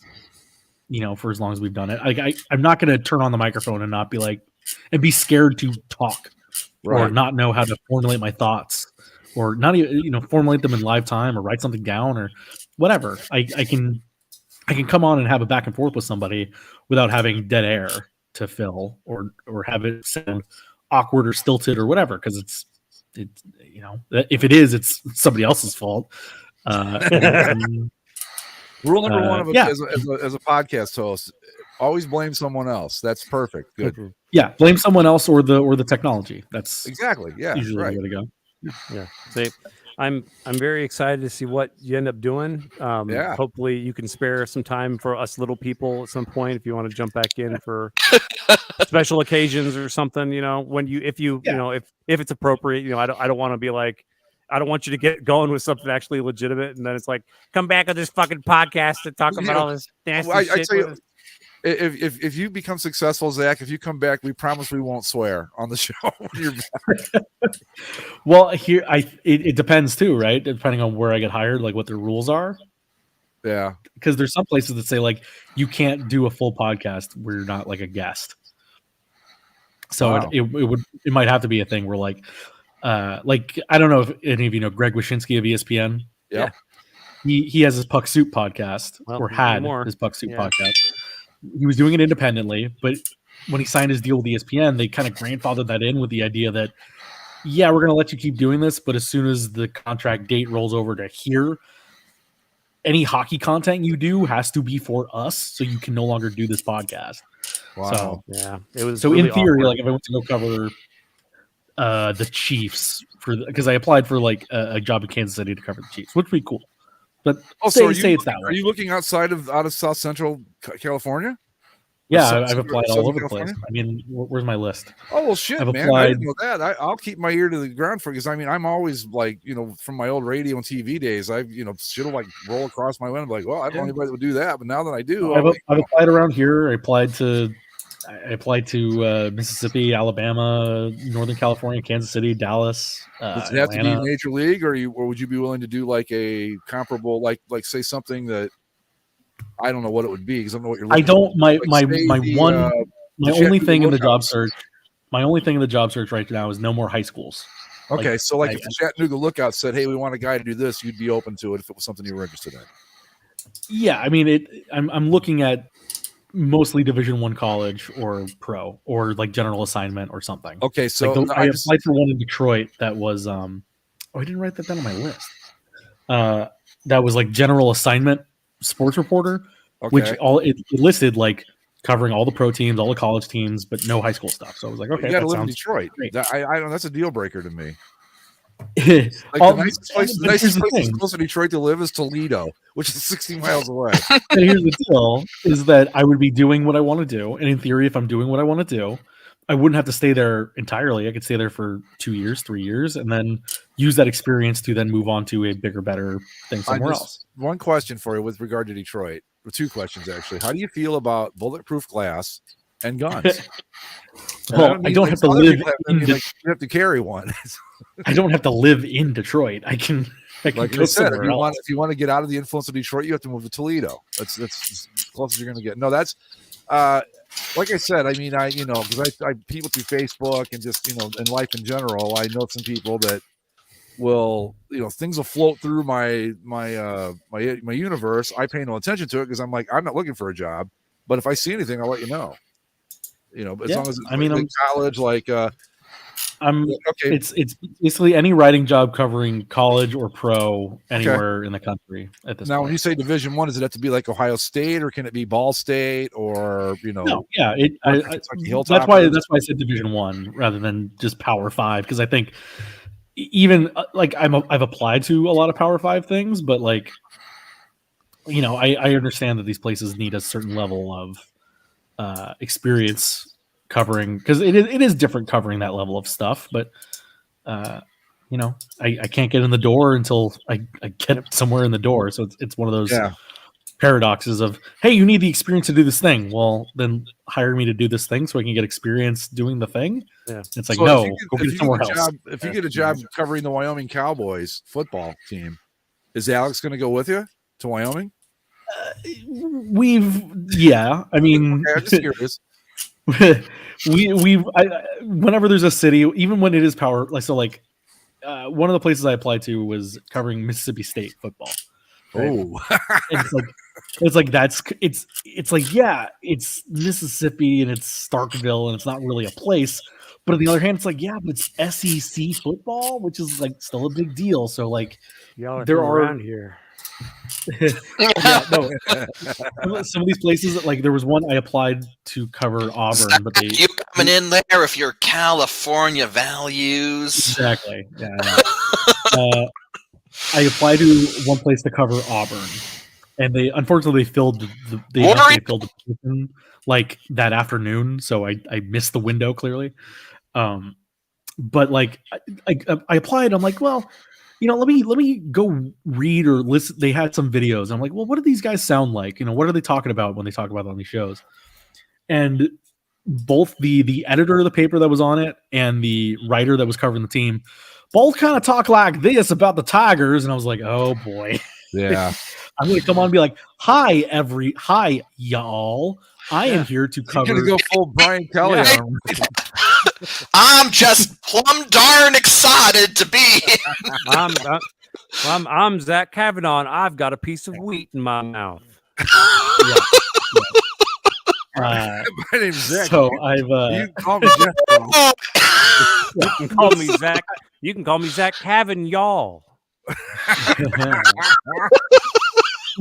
for as long as we've done it. I'm not going to turn on the microphone and not be like, and be scared to talk or not know how to formulate my thoughts, or not even formulate them in live time, or write something down, or whatever. I can come on and have a back and forth with somebody without having dead air to fill, or have it sound awkward or stilted or whatever, because it's if it is, it's somebody else's fault. Rule number one of it as a podcast host: always blame someone else. That's perfect. Good. Yeah, blame someone else or the technology. That's exactly usually the way to go. Yeah. See, I'm very excited to see what you end up doing. Hopefully you can spare some time for us little people at some point if you want to jump back in for special occasions or something. If it's appropriate. I don't want to be like, I don't want you to get going with something actually legitimate, and then it's like, come back on this fucking podcast to talk about all this nasty shit. I tell you, if you become successful, Zach, if you come back, we promise we won't swear on the show when you're back. Well, here it depends too, right? Depending on where I get hired, like what their rules are. Yeah, because there's some places that say like you can't do a full podcast where you're not like a guest. So wow. it might have to be a thing where like I don't know if any of you know Greg Wyshynski of ESPN. Yeah. He has his Puck Soup podcast, or had his Puck Soup podcast. He was doing it independently, but when he signed his deal with ESPN, they kind of grandfathered that in with the idea that, we're going to let you keep doing this, but as soon as the contract date rolls over to here, any hockey content you do has to be for us, so you can no longer do this podcast. Wow. So, it was so really in theory, awkward. like if I went to go cover the Chiefs because I applied for like a job in Kansas City to cover the Chiefs, which would be cool. But say it's that way. Are you looking out of South Central California? Yeah, I've applied all over the place. I mean, where's my list? Oh, well, shit, man. I didn't know that. I'll keep my ear to the ground for, because I mean, I'm always like, from my old radio and TV days, shit'll like roll across my window, like, well, I don't know anybody that would do that, but now that I do, I've applied around here. I applied to Mississippi, Alabama, Northern California, Kansas City, Dallas. Does it have to be Major League, or would you be willing to do like a comparable, like say something that I don't know what it would be, because I don't know what you're looking I don't. for. My only thing in the job search. My only thing in the job search right now is no more high schools. Okay, so if the Chattanooga Lookout said, "Hey, we want a guy to do this," you'd be open to it if it was something you were interested in. Yeah, I mean, I'm looking at mostly Division I college or pro or like general assignment or something. Okay, so I applied for one in Detroit that was I didn't write that down on my list. That was like general assignment sports reporter, which it listed like covering all the pro teams, all the college teams, but no high school stuff. So I was like, okay, you got to live in Detroit. I don't. That's a deal breaker to me. Like the nicest place close to Detroit to live is Toledo, which is 60 miles away. And here's the deal: is that I would be doing what I want to do, and in theory, if I'm doing what I want to do, I wouldn't have to stay there entirely. I could stay there for 2 years, 3 years, and then use that experience to then move on to a bigger, better thing somewhere else. One question for you with regard to Detroit, or two questions actually. How do you feel about bulletproof glass and guns? Well, I don't have to live in you have to carry one. I don't have to live in Detroit. I can like go somewhere else. If you want to get out of the influence of Detroit, you have to move to Toledo. That's as close as you're going to get. No, that's like I said. I mean, because I people through Facebook and just in life in general, I know some people that will things will float through my universe. I pay no attention to it because I'm like, I'm not looking for a job, but if I see anything, I'll let you know. But as long as it's I'm college, like okay. It's basically any writing job covering college or pro anywhere in the country at this now point. When you say Division I, does it have to be like Ohio State, or can it be Ball State, or No, yeah, that's why I said Division I rather than just Power 5, because I think even like I've applied to a lot of Power 5 things, but like I understand that these places need a certain level of experience covering, because it is different covering that level of stuff, but I can't get in the door until I get somewhere in the door. So it's one of those paradoxes of, hey, you need the experience to do this thing. Well, then hire me to do this thing so I can get experience doing the thing. Yeah. It's like, go get it somewhere else. If you get a job covering the Wyoming Cowboys football team, is Alex going to go with you to Wyoming? I mean, I'm just curious. whenever there's a city, even when it is power, like so, like one of the places I applied to was covering Mississippi State football. Right? Oh, it's like yeah, it's Mississippi and it's Starkville and it's not really a place. But on the other hand, it's like yeah, but it's SEC football, which is like still a big deal. So like y'all are there from are around here. yeah, no. Some of these places, like there was one I applied to cover Auburn, but they you coming in there with your California values. Exactly. Yeah. I applied to one place to cover Auburn, and they unfortunately filled the position like that afternoon, so I missed the window clearly. But like I applied, I'm like, well, you know, let me go read or listen. They had some videos. I'm like, well, what do these guys sound like? You know, what are they talking about when they talk about it on these shows? And both the editor of the paper that was on it and the writer that was covering the team both kind of talk like this about the Tigers. And I was like, oh boy. Yeah. I'm going to come on and be like, hi, y'all. I am here to cover. You're going to go full Brian Kelly on him. I'm just plumb darn excited to be here. I'm Zach Kavanaugh. And I've got a piece of wheat in my mouth. My name's Zach. So I've you can call me Jeff. You can call me Zach. You can call me Zach Kavanaugh.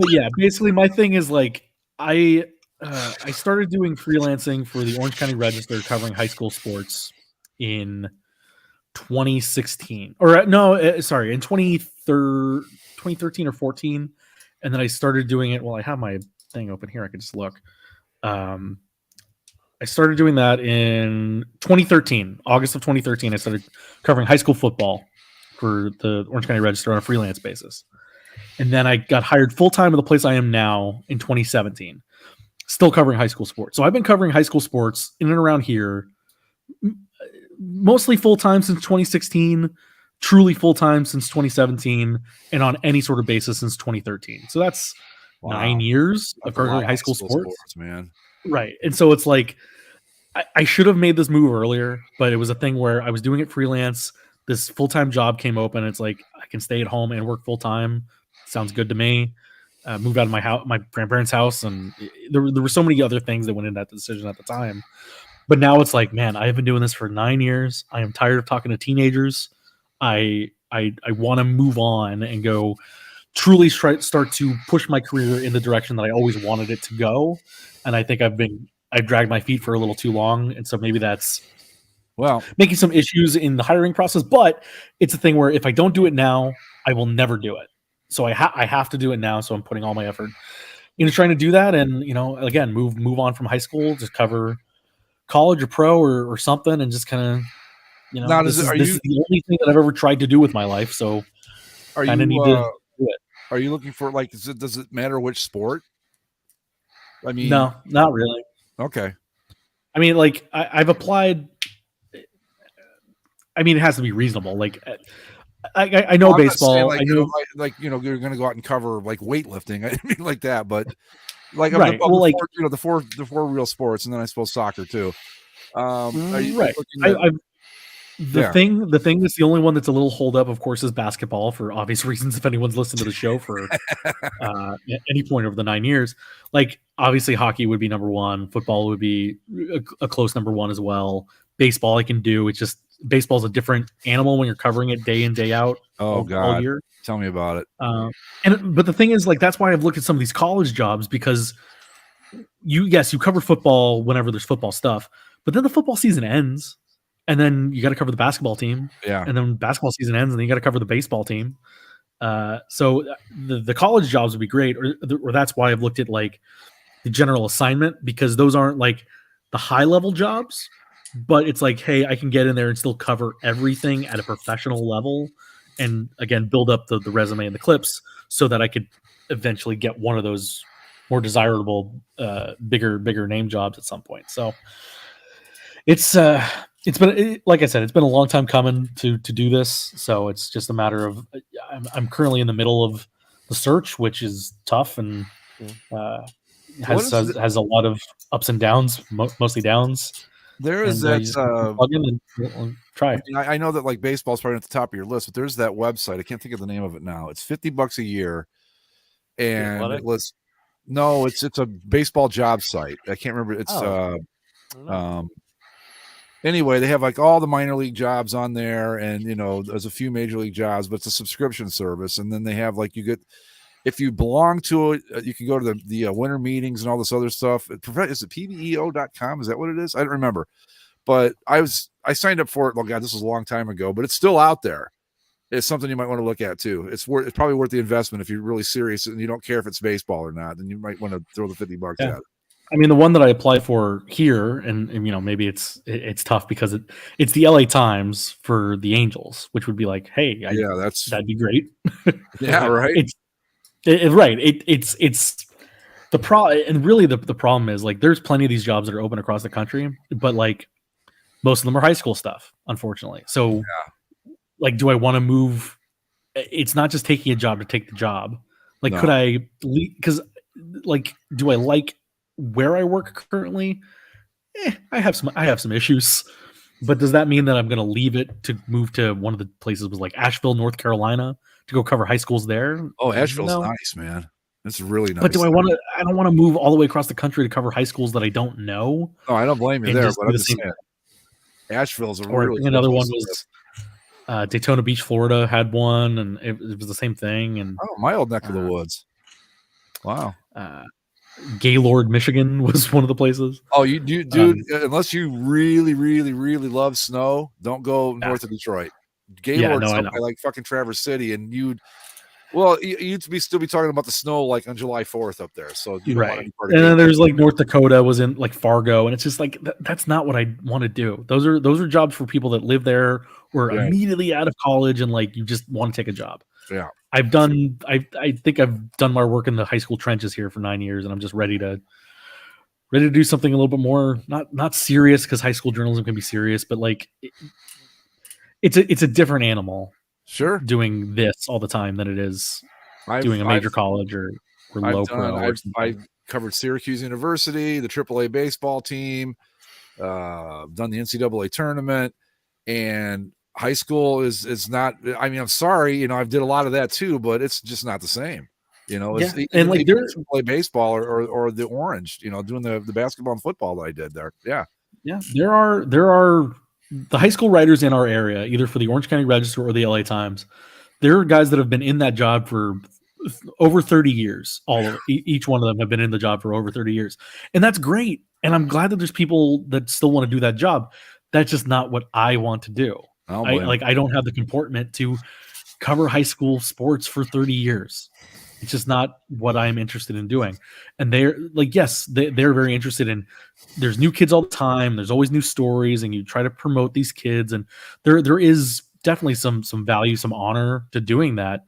Yeah, basically my thing is like I started doing freelancing for the Orange County Register covering high school sports in 2016 or in 2013 or 14, and then I started doing it. Well, I have my thing open here. I can just look. I started doing that in 2013, August of 2013. I started covering high school football for the Orange County Register on a freelance basis. And then I got hired full-time at the place I am now in 2017, still covering high school sports. So I've been covering high school sports in and around here, mostly full-time since 2016, truly full-time since 2017, and on any sort of basis since 2013. So that's 9 years of covering high school sports, man. Right. And so it's like, I should have made this move earlier, but it was a thing where I was doing it freelance. This full-time job came open. It's like, I can stay at home and work full-time. Sounds good to me. Moved out of my house, my grandparents' house. And there were so many other things that went into that decision at the time. But now it's like, man, I have been doing this for 9 years. I am tired of talking to teenagers. I want to move on and go truly start to push my career in the direction that I always wanted it to go. And I think I've dragged my feet for a little too long. And so maybe that's making some issues in the hiring process, but it's a thing where if I don't do it now, I will never do it. So I have to do it now. So I'm putting all my effort into trying to do that. And, you know, again, move on from high school, just cover college or pro or something. And just kind of, you know, this is the only thing that I've ever tried to do with my life. So I kind of need to do it. Are you looking for like, does it matter which sport? I mean, no, not really. Okay. I mean, like I've applied. I mean, it has to be reasonable. Like I know baseball. Like, I know, you're going to go out and cover like weightlifting. I mean, like that, but like right. the four real sports, and then I suppose soccer too. Right. The thing that's the only one that's a little hold up, of course, is basketball for obvious reasons. If anyone's listened to the show for any point over the 9 years, like obviously hockey would be number one, football would be a close number one as well. Baseball I can do. It's just baseball is a different animal when you're covering it day in day out. All year. Tell me about it. But the thing is, like that's why I've looked at some of these college jobs because you cover football whenever there's football stuff, but then the football season ends. And then you got to cover the basketball team. Yeah. And then basketball season ends, and then you got to cover the baseball team. So the college jobs would be great, or that's why I've looked at like the general assignment because those aren't like the high level jobs, but it's like, hey, I can get in there and still cover everything at a professional level, and again build up the resume and the clips so that I could eventually get one of those more desirable, bigger name jobs at some point. So it's been, like I said, it's been a long time coming to do this. So it's just a matter of I'm currently in the middle of the search, which is tough and has a lot of ups and downs, mostly downs. There is and, that. plug in and try. I know that like baseball's probably at the top of your list, but there's that website. I can't think of the name of it now. It's $50 a year, and it was it's a baseball job site. I can't remember. It's anyway, they have like all the minor league jobs on there, and there's a few major league jobs, but it's a subscription service. And then they have like if you belong to it, you can go to the winter meetings and all this other stuff. Is it pbeo.com? Is that what it is? I don't remember. But I signed up for it. Oh God, this was a long time ago, but it's still out there. It's something you might want to look at too. It's probably worth the investment if you're really serious and you don't care if it's baseball or not. Then you might want to throw the $50 at it. I mean, the one that I applied for here, and maybe it's tough because it's the LA Times for the Angels, which would be like, hey, that'd be great. Yeah, right. It's the problem, and really the problem is like there's plenty of these jobs that are open across the country, but like most of them are high school stuff, unfortunately. So, like, do I want to move? It's not just taking a job to take the job. Like, could I? Because, like, do I like where I work currently? I have some issues, but does that mean that I'm going to leave it to move to one of the places was like Asheville, North Carolina, to go cover high schools there? Oh, Asheville's nice, man. It's really nice. But do I want to? I don't want to move all the way across the country to cover high schools that I don't know. No, I don't blame you there, but I'm just saying, Asheville's another one was Daytona Beach, Florida had one, and it was the same thing. And my old neck of the woods. Wow. Gaylord, Michigan was one of the places. Oh, you do, dude. Unless you really, really, really love snow, don't go north of Detroit. Gaylord's like fucking Traverse City, and you'd still be talking about the snow like on July 4th up there. So right. And then there's like North Dakota was in like Fargo, and it's just like that's not what I want to do. Those are jobs for people that live there or immediately out of college and like you just want to take a job. Yeah. I think I've done my work in the high school trenches here for 9 years, and I'm just ready to do something a little bit more not serious, because high school journalism can be serious, but like it's a different animal. Sure, doing this all the time than it is doing a major college or low pro. I've covered Syracuse University, the AAA baseball team, done the NCAA tournament, and high school is not. I mean, I'm sorry, I did a lot of that too, but it's just not the same. And like there's play baseball or the Orange, doing the basketball and football that I did there. Yeah. There are the high school writers in our area, either for the Orange County Register or the LA Times. There are guys that have been in that job for over 30 years. Each one of them have been in the job for over 30 years, and that's great. And I'm glad that there's people that still want to do that job. That's just not what I want to do. I don't have the comportment to cover high school sports for 30 years. It's just not what I'm interested in doing. And they're like, yes, they're very interested in, there's new kids all the time. There's always new stories, and you try to promote these kids. And there is definitely some value, some honor to doing that.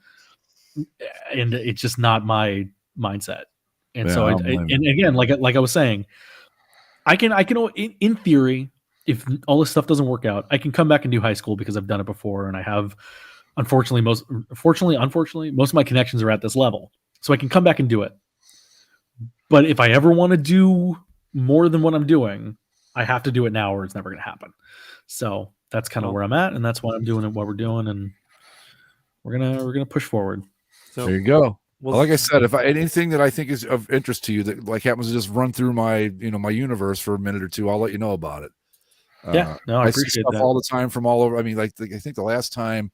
And it's just not my mindset. And so, and again, like I was saying, I can in theory, if all this stuff doesn't work out, I can come back and do high school because I've done it before, and I have, unfortunately, most of my connections are at this level, so I can come back and do it. But if I ever want to do more than what I'm doing, I have to do it now, or it's never going to happen. So that's kind of where I'm at, and that's why I'm doing what we're doing, and we're gonna push forward. So there you go. Well, like I said, if anything that I think is of interest to you that like happens to just run through my my universe for a minute or two, I'll let you know about it. I appreciate see stuff that all the time from all over. I mean, like I think the last time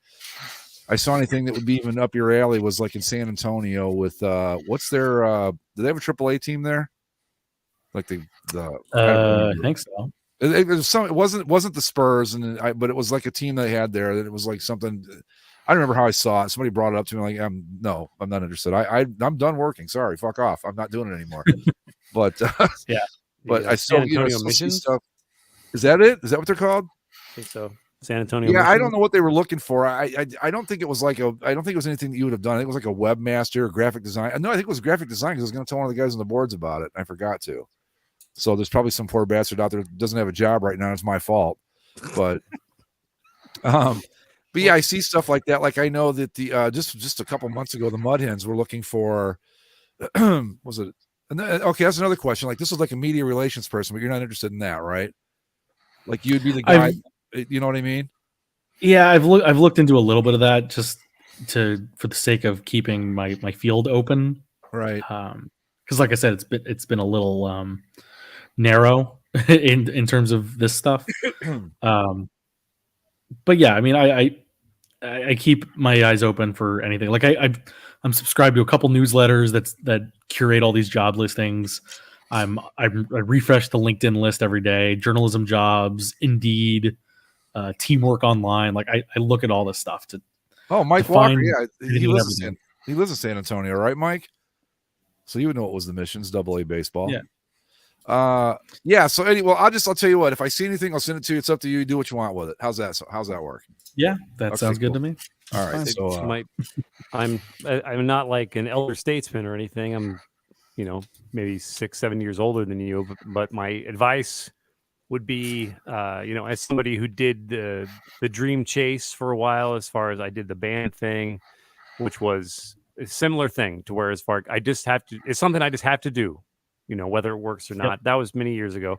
I saw anything that would be even up your alley was like in San Antonio with what's their do they have a AAA team there? Like I think so. It wasn't the Spurs, but it was like a team they had there that it was like something. I don't remember how I saw it. Somebody brought it up to me like, no, I'm not interested. I'm done working. Sorry, fuck off. I'm not doing it anymore. But but I still see stuff. Is that it? Is that what they're called? I think so. San Antonio. Yeah, Michigan. I don't know what they were looking for. I don't think it was I don't think it was anything that you would have done. I think it was like a webmaster or graphic design. No, I think it was graphic design because I was going to tell one of the guys on the boards about it. I forgot to. So there's probably some poor bastard out there that doesn't have a job right now. It's my fault. But but yeah, I see stuff like that. Like I know that the just a couple months ago, the Mud Hens were looking for was it? And then, okay, that's another question. Like this was like a media relations person, but you're not interested in that, right? Like you'd be the guy. You know what I mean? Yeah, I've looked into a little bit of that just for the sake of keeping my field open. Right. Because like I said, it's been a little narrow in terms of this stuff. But yeah, I mean, I keep my eyes open for anything. Like I'm subscribed to a couple newsletters that curate all these job listings. I refresh the LinkedIn list every day. Journalism jobs, Indeed, Teamwork Online. Like I look at all this stuff to. Oh, Mike Walker. Yeah, he lives in San Antonio, right, Mike? So you would know what was the missions, AA baseball. Yeah. Yeah. So anyway, I'll tell you what. If I see anything, I'll send it to you. It's up to you. Do what you want with it. How's that work? Yeah, that sounds good to me. All right. So I'm not like an elder statesman or anything. I'm, maybe 6-7 years older than you. But my advice would be, as somebody who did the dream chase for a while, as far as I did the band thing, which was a similar thing to where it's something I just have to do, whether it works or not. Yep. That was many years ago.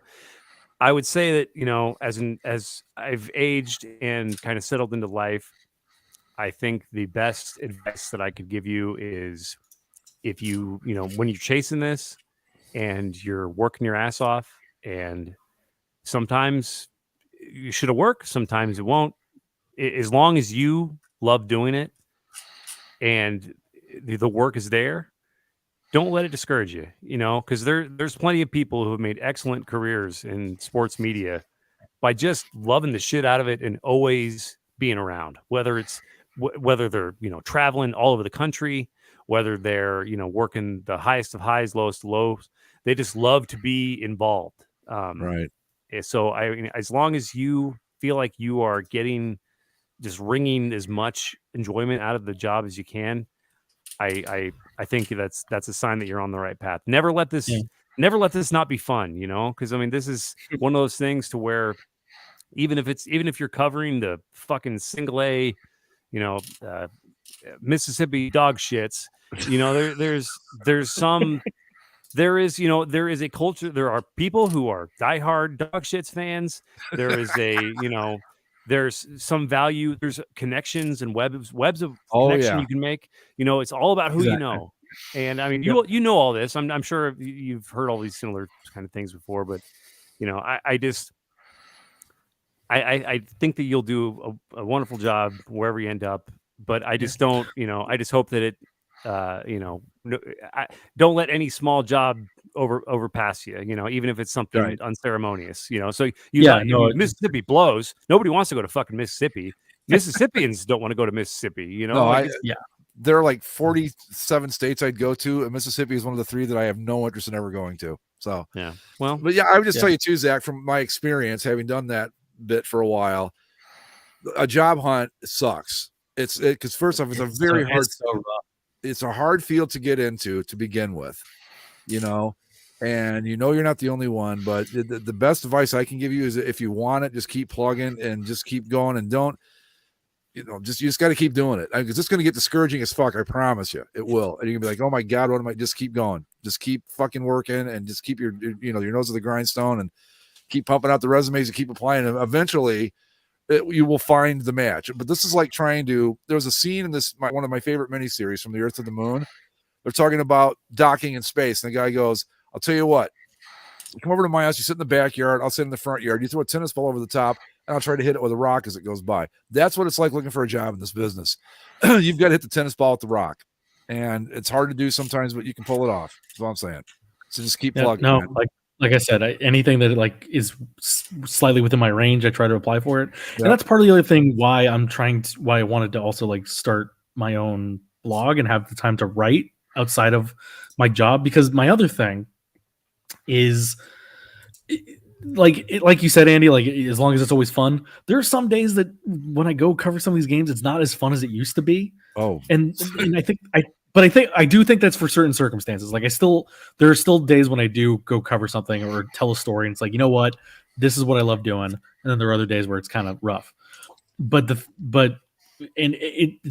I would say that, as I've aged and kind of settled into life, I think the best advice that I could give you is if when you're chasing this and you're working your ass off, and sometimes you should have worked, sometimes it won't. As long as you love doing it and the work is there, don't let it discourage you, because there's plenty of people who have made excellent careers in sports media by just loving the shit out of it and always being around, whether they're, traveling all over the country, whether they're, working the highest of highs, lowest of lows. They just love to be involved. Right. So as long as you feel like you are just wringing as much enjoyment out of the job as you can, I think that's a sign that you're on the right path. Never let this not be fun, because this is one of those things to where even if you're covering the fucking single A, Mississippi dog shits, there is a culture. There are people who are diehard dog shits fans. There is there's some value. There's connections and webs of connection you can make. It's all about who you know. And I mean, you know all this. I'm sure you've heard all these similar kind of things before, but I think that you'll do a wonderful job wherever you end up. But I just don't, I just hope that it, don't let any small job overpass you, even if it's something unceremonious, so Mississippi blows. Nobody wants to go to fucking Mississippi. Mississippians don't want to go to Mississippi, there are like 47 states I'd go to, and Mississippi is one of the 3 that I have no interest in ever going to. So yeah, well, but yeah, I would just tell you too, Zach, from my experience, having done that bit for a while, a job hunt sucks. Because first off, it's a very hard. It's a hard field to get into to begin with, and you're not the only one. But the best advice I can give you is if you want it, just keep plugging and just keep going, and don't, you just got to keep doing it. Because it's going to get discouraging as fuck. I promise you, it will. And you're gonna be like, oh my god, what am I? Just keep going, just keep fucking working, and just keep your nose to the grindstone, and keep pumping out the resumes and keep applying. And eventually, you will find the match. But this is like there was a scene in one of my favorite miniseries, From the Earth to the Moon. They're talking about docking in space, and the guy goes, I'll tell you what, come over to my house, you sit in the backyard, I'll sit in the front yard, you throw a tennis ball over the top, and I'll try to hit it with a rock as it goes by. That's what it's like looking for a job in this business. You've got to hit the tennis ball with the rock, and it's hard to do sometimes, but you can pull it off. That's what I'm saying. So just keep plugging. No, like I said, anything that is slightly within my range, I try to apply for it. Yep. And that's part of the other thing why I wanted to also start my own blog and have the time to write outside of my job, because my other thing is like you said, Andy, as long as it's always fun, there are some days that when I go cover some of these games, it's not as fun as it used to be. Oh, and I do think that's for certain circumstances. There are still days when I do go cover something or tell a story, and it's like, you know what, this is what I love doing. And then there are other days where it's kind of rough. It's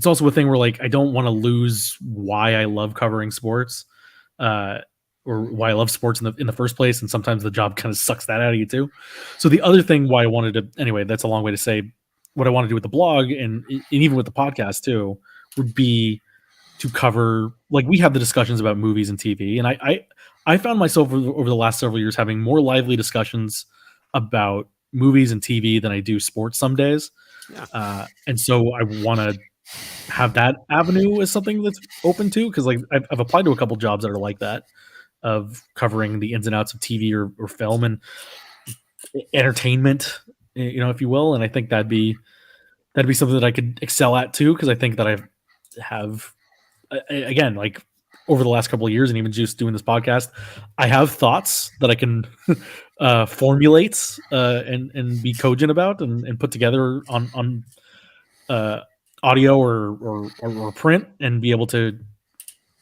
also a thing where I don't want to lose why I love covering sports. or why I love sports in the first place, and sometimes the job kind of sucks that out of you too. So the other thing why I wanted to, anyway, that's a long way to say what I want to do with the blog and even with the podcast too, would be to cover, like, we have the discussions about movies and TV, and I found myself over the last several years having more lively discussions about movies and TV than I do sports some days. Yeah. And so I want to have that avenue as something that's open to, because like I've applied to a couple jobs that are like that, of covering the ins and outs of TV or film and entertainment, if you will. And I think that'd be something that I could excel at too, because I think that I have, again, like over the last couple of years and even just doing this podcast, I have thoughts that I can formulate and be cogent about and put together on audio or print, and be able to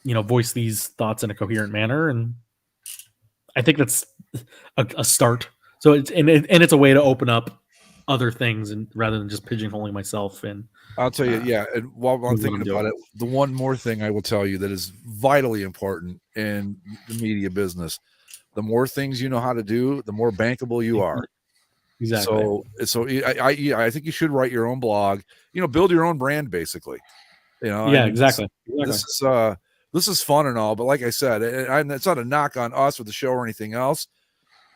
voice these thoughts in a coherent manner. And I think that's a start. So it's a way to open up other things, and rather than just pigeonholing myself. And I'll tell you, and while I'm thinking about it, the one more thing I will tell you that is vitally important in the media business: the more things you know how to do, the more bankable you are. Exactly. So I think you should write your own blog. Build your own brand, basically. Yeah, exactly. This is fun and all, but like I said, and it's not a knock on us with the show or anything else,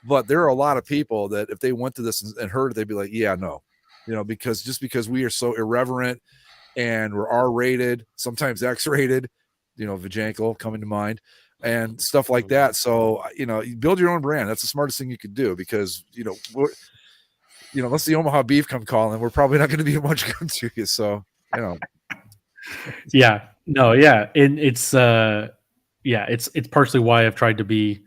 but there are a lot of people that if they went to this and heard it, they'd be like, yeah, no, because we are so irreverent and we're R-rated, sometimes X-rated, Vajankle coming to mind and stuff like that. So, you build your own brand. That's the smartest thing you could do, because, unless the Omaha Beef come calling, we're probably not going to be much good to you. So, Yeah. No, yeah. And it's partially why I've tried to be,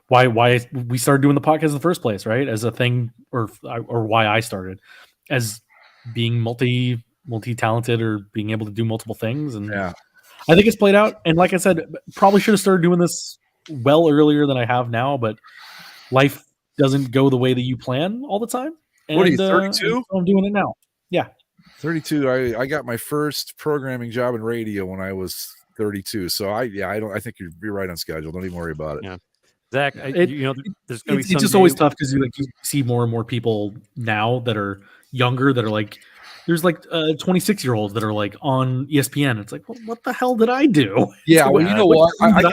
why we started doing the podcast in the first place, right? As a thing, or why I started as being multi-talented, or being able to do multiple things. And I think it's played out. And like I said, probably should have started doing this well earlier than I have now, but life doesn't go the way that you plan all the time. And, what are you, 32? I'm doing it now. Yeah. 32. I got my first programming job in radio when I was 32. So I think you're right on schedule. Don't even worry about it. Yeah. Zach, there's going to be it's just always tough, because you see more and more people now that are younger that are like, there's like 26-year-olds that are like on ESPN. It's like, well, what the hell did I do? Yeah, well, you know what? I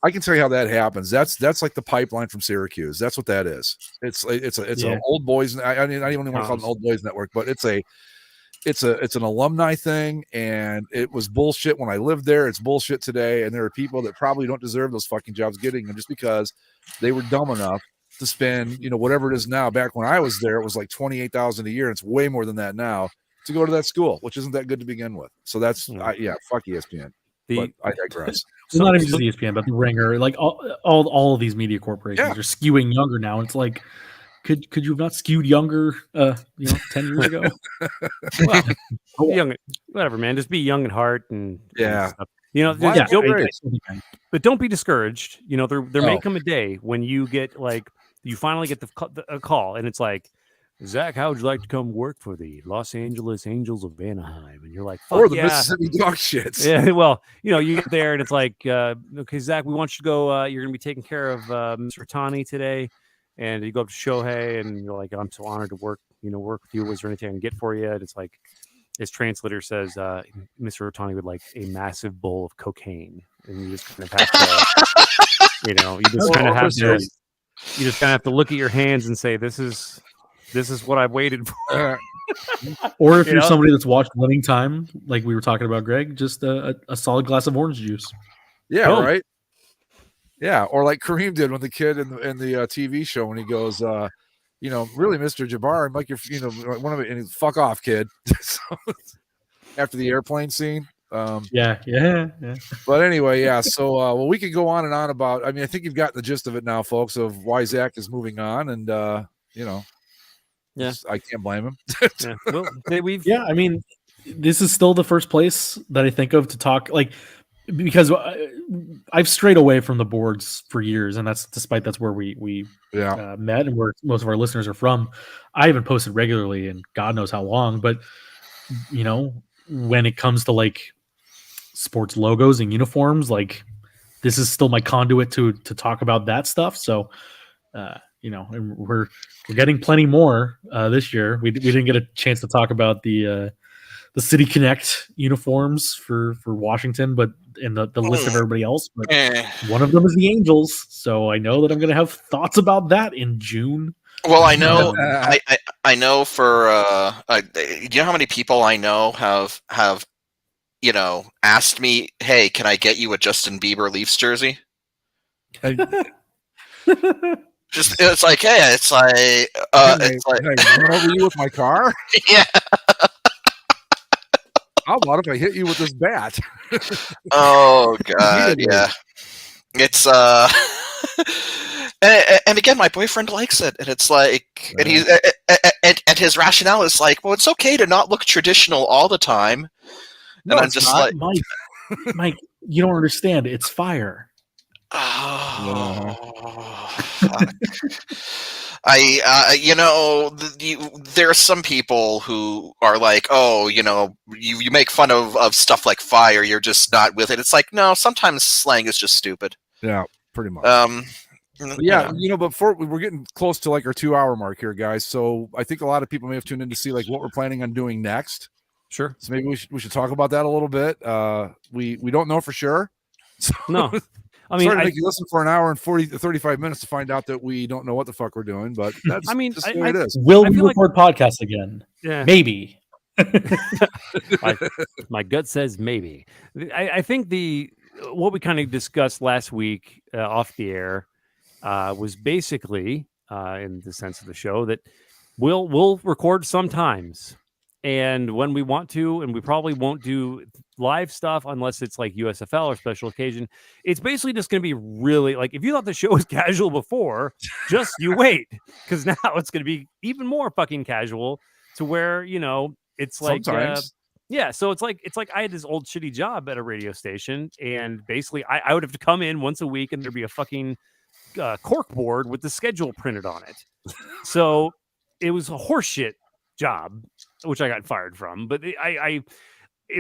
can tell you how that happens. That's like the pipeline from Syracuse. That's what that is. It's an old boys. I don't even want to call it an old boys network, but it's an alumni thing, and it was bullshit when I lived there. It's bullshit today, and there are people that probably don't deserve those fucking jobs getting them just because they were dumb enough to spend, whatever it is now. Back when I was there, it was like $28,000 a year. And it's way more than that now to go to that school, which isn't that good to begin with. So that's fuck ESPN. But I digress. It's not even just ESPN, but the Ringer, like all of these media corporations are skewing younger now. And it's like, could you have not skewed younger 10 years ago? Well, young, whatever, man. Just be young at heart and stuff. But don't be discouraged. There may come a day when you get you finally get a call, and it's like, Zach, how would you like to come work for the Los Angeles Angels of Anaheim? And you're like, fuck, or the Mississippi Dog Shits. Yeah, well, you get there and it's like, okay, Zach, we want you to go. You're going to be taking care of Mr. Ohtani today. And you go up to Shohei, and you're like, I'm so honored to work with you. Was there anything I can get for you? And it's like, his translator says, Mr. Ohtani would like a massive bowl of cocaine. And you just kind of have to, you just kind of have to look at your hands and say, this is what I've waited for. Or if you're somebody that's watched Winning Time, like we were talking about, Greg, just a solid glass of orange juice. Yeah, right. Yeah, or like Kareem did when the kid in the TV show, when he goes, really, Mr. Jabbar, I'm like, one of it, and he's, fuck off, kid. After the airplane scene. Yeah. But anyway, so we could go on and on about. I mean, I think you've got the gist of it now, folks, of why Zach is moving on, and I can't blame him. I mean, this is still the first place that I think of to talk, like, because I've strayed away from the boards for years, and that's where we met, and where most of our listeners are from. I haven't posted regularly in God knows how long, but when it comes to like sports logos and uniforms, like this is still my conduit to talk about that stuff. So, and we're getting plenty more this year. We didn't get a chance to talk about the City Connect uniforms for Washington, but in the list of everybody else. But one of them is the Angels, so I know that I'm going to have thoughts about that in June. Well, I know, I know for you know how many people I know have asked me, "Hey, can I get you a Justin Bieber Leafs jersey?" Just it's like, hey, it's like, run over you with my car. Yeah. How about if I hit you with this bat? Oh God, yeah. It's and again, my boyfriend likes it, and it's like, and he's and his rationale is like, well, it's okay to not look traditional all the time. No, and I'm just not. like, Mike, you don't understand. It's fire. There are some people who are like, oh, you make fun of stuff like fire. You're just not with it. It's like, no, sometimes slang is just stupid. Yeah, pretty much. But before we're getting close to like our 2-hour mark here, guys. So I think a lot of people may have tuned in to see like what we're planning on doing next. Sure. So maybe we should talk about that a little bit. We don't know for sure. So no. I mean, sorry to make you listen for an hour and 35 minutes to find out that we don't know what the fuck we're doing, but that's just the way it is. Will we record podcasts again? Yeah. Maybe. My gut says maybe. I think what we kind of discussed last week off the air was basically, in the sense of the show, that we'll record sometimes. And when we want to, and we probably won't do live stuff unless it's like USFL or special occasion. It's basically just going to be really like, if you thought the show was casual before, just you wait, because now it's going to be even more fucking casual to where, it's like, yeah. So it's like I had this old shitty job at a radio station, and basically I would have to come in once a week and there'd be a fucking cork board with the schedule printed on it. So it was a horseshit job, which I got fired from, but it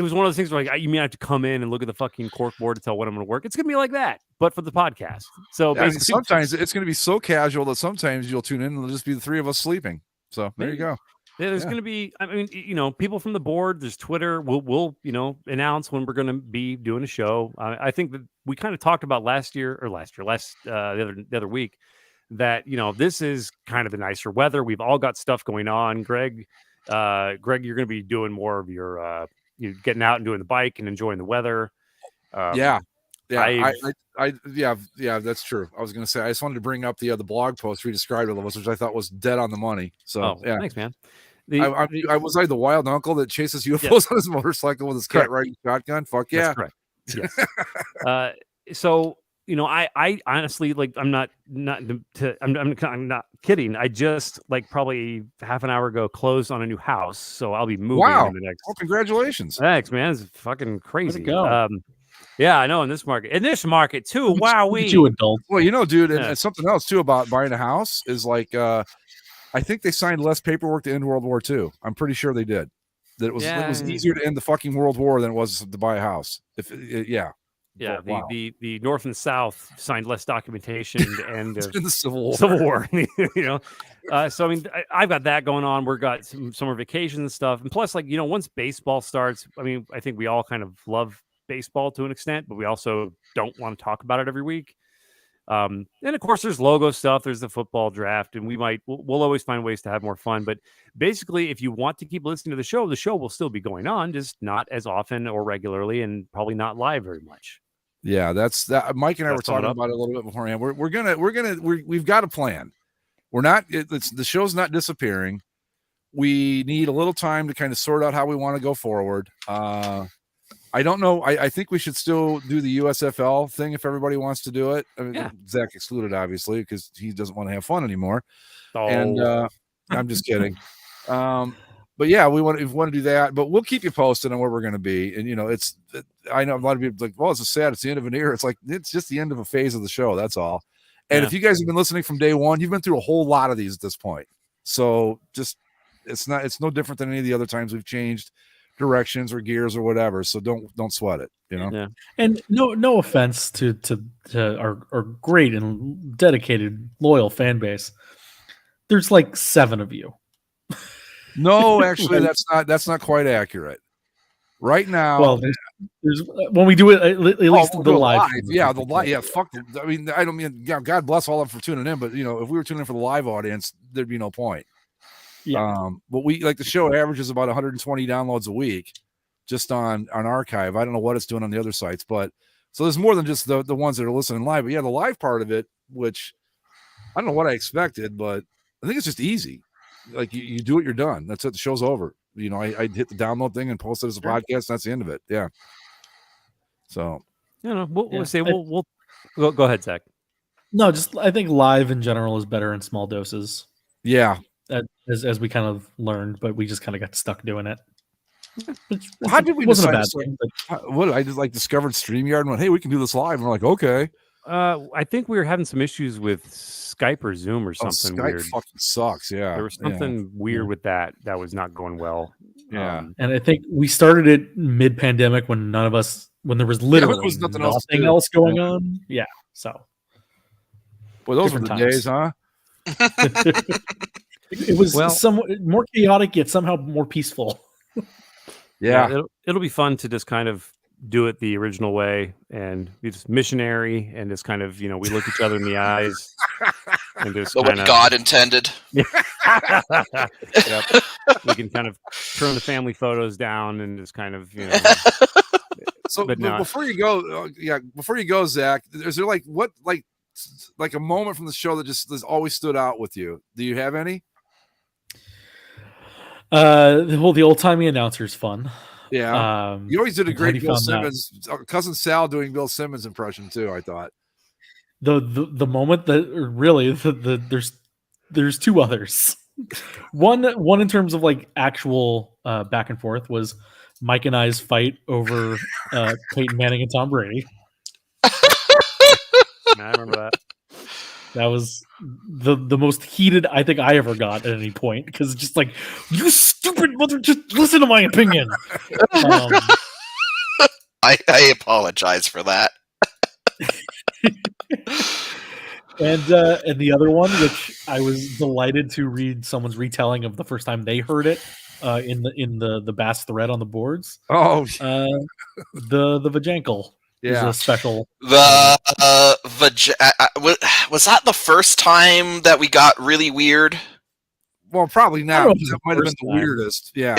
was one of those things where you mean I have to come in and look at the fucking cork board to tell when I'm going to work. It's going to be like that, but for the podcast. So basically, sometimes it's going to be so casual that sometimes you'll tune in and it'll just be the three of us sleeping. So there you go. Yeah, there's going to be, I mean, people from the board, there's Twitter. We'll announce when we're going to be doing a show. I think that we kind of talked about the other week, that, this is kind of the nicer weather. We've all got stuff going on. Greg, you're going to be doing more of your, you're getting out and doing the bike and enjoying the weather. Yeah, that's true. I was going to say, I just wanted to bring up the blog post we described it, which I thought was dead on the money. So yeah, thanks, man. I was the wild uncle that chases UFOs on his motorcycle with his cat riding shotgun. Fuck yeah, that's correct. Yes. So I honestly, like, I'm not kidding. I just, like, probably half an hour ago closed on a new house, so I'll be moving in the next. Well, congratulations! Thanks, man. It's fucking crazy. Go. Yeah, I know, in this market too. Wow, you adult. Well, dude, and something else too about buying a house is like, I think they signed less paperwork to end World War II. I'm pretty sure they did. That it was easier to end the fucking World War than it was to buy a house. Yeah, the North and South signed less documentation to end of in the Civil War. So I mean, I've got that going on. We've got some summer vacations and stuff, and plus, like, once baseball starts, I mean, I think we all kind of love baseball to an extent, but we also don't want to talk about it every week. And of course, there's logo stuff. There's the football draft, and we'll always find ways to have more fun. But basically, if you want to keep listening to the show will still be going on, just not as often or regularly, and probably not live very much. Yeah, that's that. Mike and I were talking about it a little bit beforehand. We've got a plan. We're not. The show's not disappearing. We need a little time to kind of sort out how we want to go forward. I don't know. I think we should still do the USFL thing if everybody wants to do it. I mean, Zach excluded, obviously, because he doesn't want to have fun anymore. Oh. And I'm just kidding. But yeah, we want to do that. But we'll keep you posted on where we're going to be. And I know a lot of people like, well, it's sad. It's the end of an era. It's like, it's just the end of a phase of the show. That's all. And if you guys have been listening from day one, you've been through a whole lot of these at this point. So just it's no different than any of the other times we've changed directions or gears or whatever. So don't sweat it. You know. Yeah. And no offense to our great and dedicated loyal fan base. There's like 7 of you. No, actually, that's not quite accurate. Right now, well, there's when we do it at least the live. Yeah, the live. Yeah, fuck. I mean, I don't mean. Yeah, God bless all of them for tuning in, but if we were tuning in for the live audience, there'd be no point. Yeah. But we like the show averages about 120 downloads a week, just on archive. I don't know what it's doing on the other sites, but so there's more than just the ones that are listening live. But yeah, the live part of it, which I don't know what I expected, but I think it's just easy. Like you do it, you're done. That's it. The show's over. I hit the download thing and post it as a podcast. And that's the end of it. Yeah. So, we'll say we'll go ahead, Zach. No, just I think live in general is better in small doses. Yeah. As we kind of learned, but we just kind of got stuck doing it. How did we wasn't decide? a bad thing, what I just discovered StreamYard and went, hey, we can do this live. And we're like, okay. I think we were having some issues with Skype or Zoom or something Skype weird. Fucking sucks. Yeah, there was something weird with that was not going well. Yeah, and I think we started it mid-pandemic when there was literally there was nothing else going on. Yeah, so well, those were the days, huh? It was somewhat more chaotic yet somehow more peaceful. Yeah, it'll be fun to just kind of do it the original way and be just missionary and just kind of we look each other in the eyes and just what God intended. Yep. We can kind of turn the family photos down and just kind of So but before you go, Zach, is there like a moment from the show that just has always stood out with you? Do you have any? Well, the old timey announcer's fun. Yeah, you always did a great Bill Simmons, cousin Sal doing Bill Simmons impression too. I thought the moment that really there's 2 others. one in terms of like actual back and forth was Mike and I's fight over Peyton Manning and Tom Brady. I remember that. That was the most heated I think I ever got at any point because it's just like, you stupid mother, just listen to my opinion. I apologize for that. And the other one, which I was delighted to read someone's retelling of the first time they heard it in the Bass thread on the boards. Oh, the Vajankle. Yeah, a special. Was that the first time that we got really weird? Well, probably not. That might have been the weirdest. Yeah,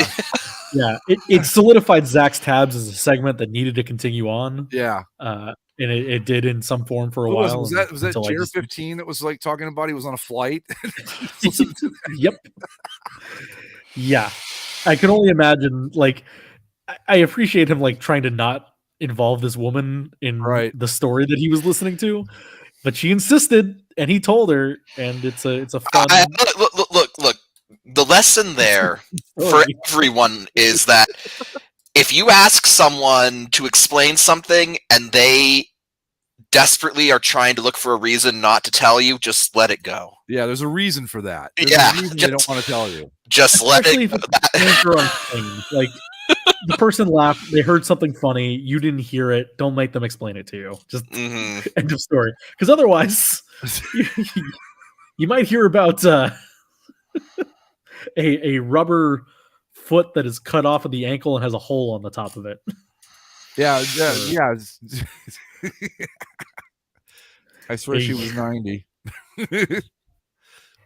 yeah. It solidified Zach's tabs as a segment that needed to continue on. Yeah, and it did in some form for a while. Was that Jared 15 that was like talking about he was on a flight? Yep. Yeah, I can only imagine. Like, I appreciate him like trying to not involve this woman in the story that he was listening to, but she insisted and he told her, and it's a fun look the lesson there for everyone is that if you ask someone to explain something and they desperately are trying to look for a reason not to tell you, just let it go. Yeah, there's a reason for that. There's a reason they don't want to tell you. Just let it go. Like, the person laughed, they heard something funny, you didn't hear it, don't make them explain it to you. Just end of story. Because otherwise, you might hear about a rubber foot that is cut off of the ankle and has a hole on the top of it. Yeah. I swear she was 90.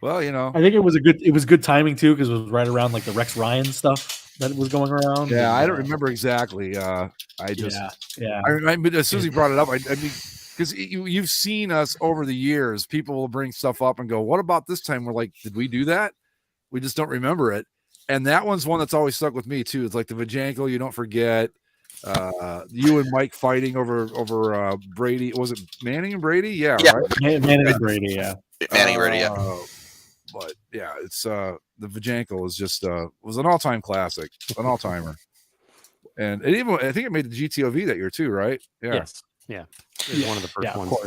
Well, I think it was good timing too, because it was right around like the Rex Ryan stuff that was going around. Yeah, I don't remember exactly. I just yeah. I mean, as soon as he brought it up, I mean, because you've seen us over the years, people will bring stuff up and go, "What about this time?" We're like, "Did we do that?" We just don't remember it. And that one's one that's always stuck with me too. It's like the Vajankle, you don't forget. You and Mike fighting over Brady. Was it Manning and Brady? Yeah. Right? Manning and Brady. Yeah. Manning and Brady. Yeah. But yeah, it's the Vajankle is just was an all-time classic, an all-timer. And it even, I think it made the GTOV that year too, right? Yeah. Yes. Yeah. It was one of the first ones. Of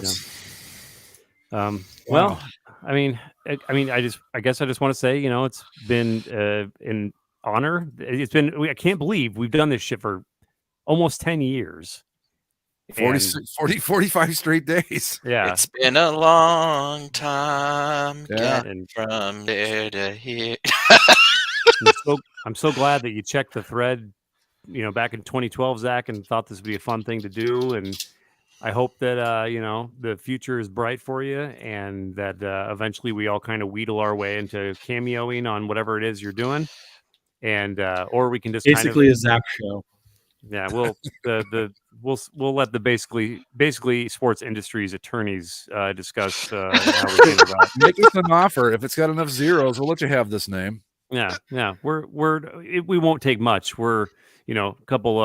course. Well, I mean, I guess I just want to say, it's been in honor. It's been, I can't believe we've done this shit for almost 10 years. 45 straight days. Yeah. It's been a long time Yeah. getting from there to here. I'm so glad that you checked the thread, back in 2012, Zach, and thought this would be a fun thing to do. And I hope that, the future is bright for you, and that eventually we all kind of wheedle our way into cameoing on whatever it is you're doing. And, or we can just basically a Zach show. Yeah, we'll let the basically sports industry's attorneys discuss how we think about it. Make us an offer. If it's got enough zeros, we'll let you have this name. Yeah. We won't take much. We're a couple.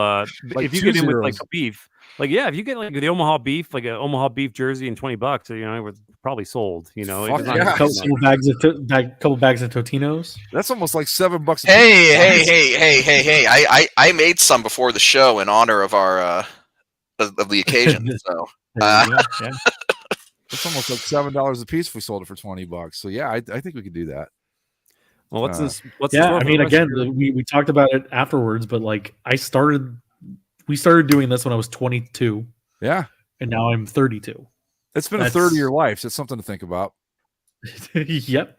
If you get in with like a beef, if you get like the Omaha beef, like an Omaha beef jersey and $20, we're probably sold. Couple bags of Totinos. That's almost like $7. Hey! I made some before the show in honor of our of the occasion. So it's almost like $7 a piece if we sold it for $20. So yeah, I think we could do that. Well, what's this? I mean, again, we talked about it afterwards, but like we started doing this when I was 22. Yeah, and now I'm 32. It's been a third of your life. So it's something to think about. Yep.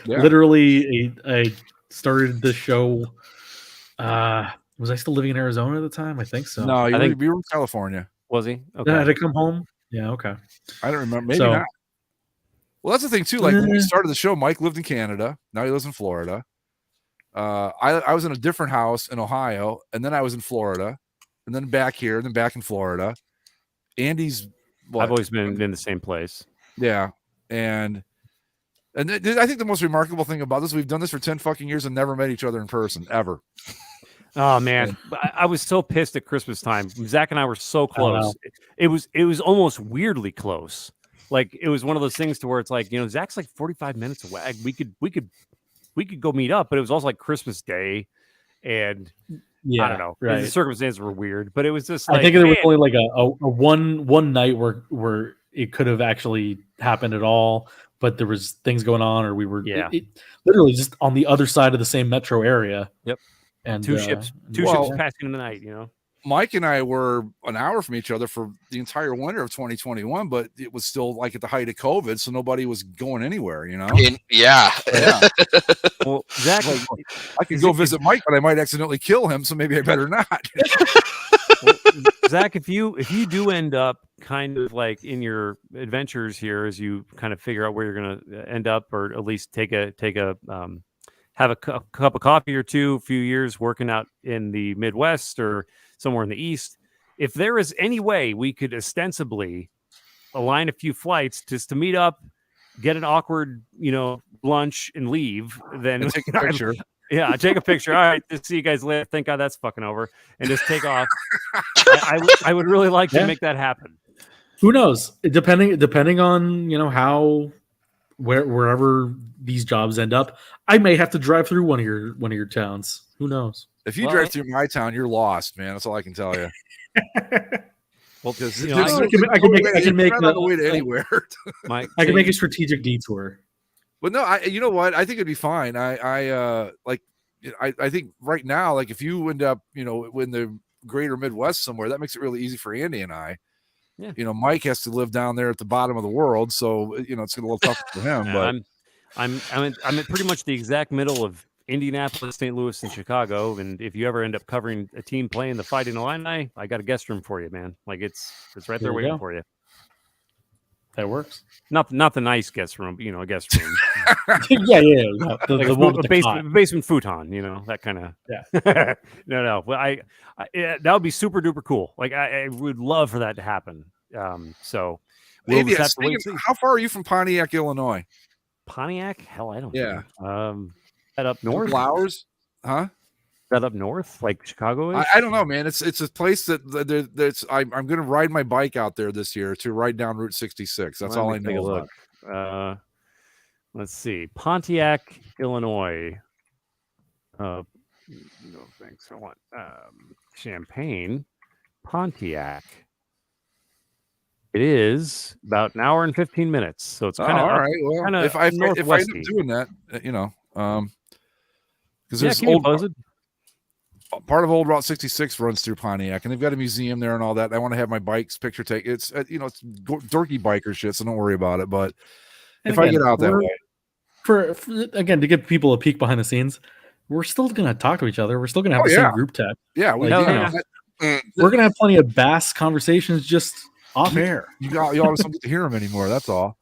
Literally, I started the show. Was I still living in Arizona at the time? I think so. No, we were in California. Was he? Okay. Did I come home? Yeah. Okay. I don't remember. Maybe not. Well, that's the thing too. Like when we started the show, Mike lived in Canada. Now he lives in Florida. I was in a different house in Ohio, and then I was in Florida, and then back here, and then back in Florida. Andy's. I've always been in the same place. Yeah, and I think the most remarkable thing about this, we've done this for 10 fucking years and never met each other in person ever. Oh man, I was so pissed at Christmas time. Zach and I were so close. It was almost weirdly close. Like it was one of those things to where it's like, Zach's like 45 minutes away. We could go meet up, but it was also like Christmas Day, and I don't know. Right. The circumstances were weird, but it was just like, I think there was only like a one night where it could have actually happened at all, but there was things going on, or we were literally just on the other side of the same metro area. Yep. And two ships passing in the night, Mike and I were an hour from each other for the entire winter of 2021, but it was still like at the height of COVID, so nobody was going anywhere, Yeah. Well, Zach, I could go visit Mike, but I might accidentally kill him, so maybe I better not. Well, Zach, if you do end up kind of like in your adventures here, as you kind of figure out where you're going to end up, or at least have a cup of coffee or two, a few years working out in the Midwest or somewhere in the East, if there is any way we could ostensibly align a few flights just to meet up, get an awkward, lunch and leave, then take a picture. Yeah, take a picture. All right, see you guys later. Thank God that's fucking over, and just take off. I would really like to make that happen. Who knows? Depending on how wherever these jobs end up, I may have to drive through one of your towns. Who knows? If you drive through my town, you're lost, man. That's all I can tell you. Well, I can make a way to anywhere. I can make a strategic detour. But no, you know what? I think it'd be fine. I think right now, like if you end up, in the greater Midwest somewhere, that makes it really easy for Andy and I. Yeah. Mike has to live down there at the bottom of the world, so it's gonna be a little tough for him. But I'm at pretty much the exact middle of Indianapolis, St. Louis, and Chicago. And if you ever end up covering a team playing the Fighting Illini, I got a guest room for you, man. Like it's right there waiting for you. That works. Not the nice guest room, a guest room. yeah. The basement futon, that kind of. Yeah. No. Well, that would be super duper cool. Like I would love for that to happen. So maybe how far are you from Pontiac, Illinois? Pontiac? Hell, I don't know. That up north? Flowers? Huh? That up north, like Chicago is? I don't know, man. It's a place that's I'm going to ride my bike out there this year to ride down Route 66. That's all I know. Look. Let's see, Pontiac, Illinois. No thanks. I want Champaign, Pontiac. It is about an hour and 15 minutes, so it's kind of all right. Well, if I end up doing that, because there's part of Old Route 66 runs through Pontiac, and they've got a museum there and all that. I want to have my bikes picture taken. It's it's dorky biker shit, so don't worry about it. But if I get out that way, for again to give people a peek behind the scenes, we're still going to talk to each other. We're still going to have the same group text. Yeah, we're going to have plenty of bass conversations just off air. Y'all just don't get to hear them anymore. That's all.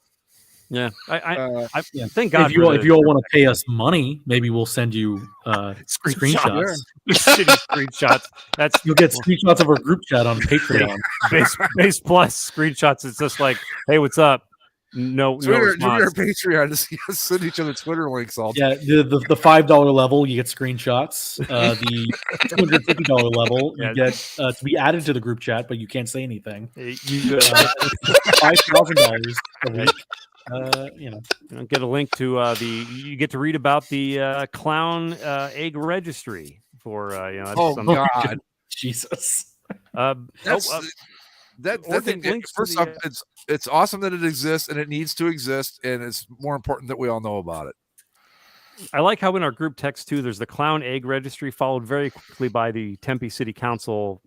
Yeah, I thank God. If you all want to pay us money, maybe we'll send you screenshots. Screenshots. You'll get screenshots of our group chat on Patreon. Base Plus screenshots. It's just like, hey, what's up? No Twitter, response. Patreon, just send each other Twitter links all day. Yeah, the $5 level, you get screenshots. The $250 level, you get to be added to the group chat, but you can't say anything. $5,000 a week. Get a link to you get to read about the clown egg registry for God, Jesus. That thing. First off, it's awesome that it exists and it needs to exist, and it's more important that we all know about it. I like how in our group text too, there's the clown egg registry followed very quickly by the Tempe City Council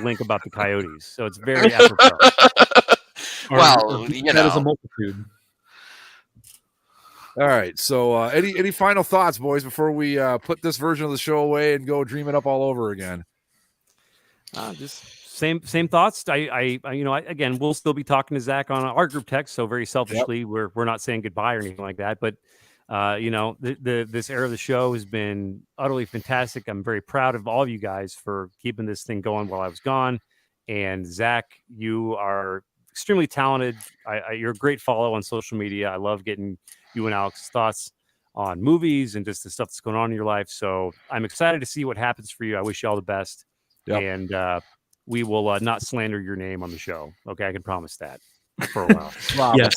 link about the coyotes. So it's very apropos. Well, that is a multitude. All right. So, any final thoughts, boys, before we put this version of the show away and go dream it up all over again? Just same thoughts. Again, we'll still be talking to Zach on our group text. So very selfishly, we're not saying goodbye or anything like that. But this era of the show has been utterly fantastic. I'm very proud of all of you guys for keeping this thing going while I was gone. And Zach, you are extremely talented. You're a great follow on social media. I love getting you and Alex's thoughts on movies and just the stuff that's going on in your life. So I'm excited to see what happens for you. I wish you all the best. Yep. And we will not slander your name on the show. Okay, I can promise that for a while. Wow. Yes.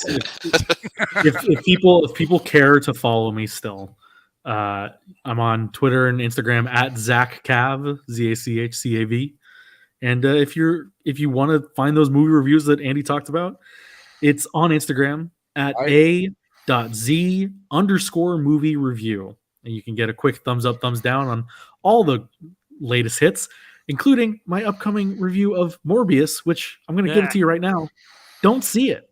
if people care to follow me still, I'm on Twitter and Instagram at ZachCav, ZACHCAV. And if you want to find those movie reviews that Andy talked about, it's on Instagram at a.z_movie review. And you can get a quick thumbs up, thumbs down on all the latest hits, including my upcoming review of Morbius, which I'm going to give it to you right now. Don't see it.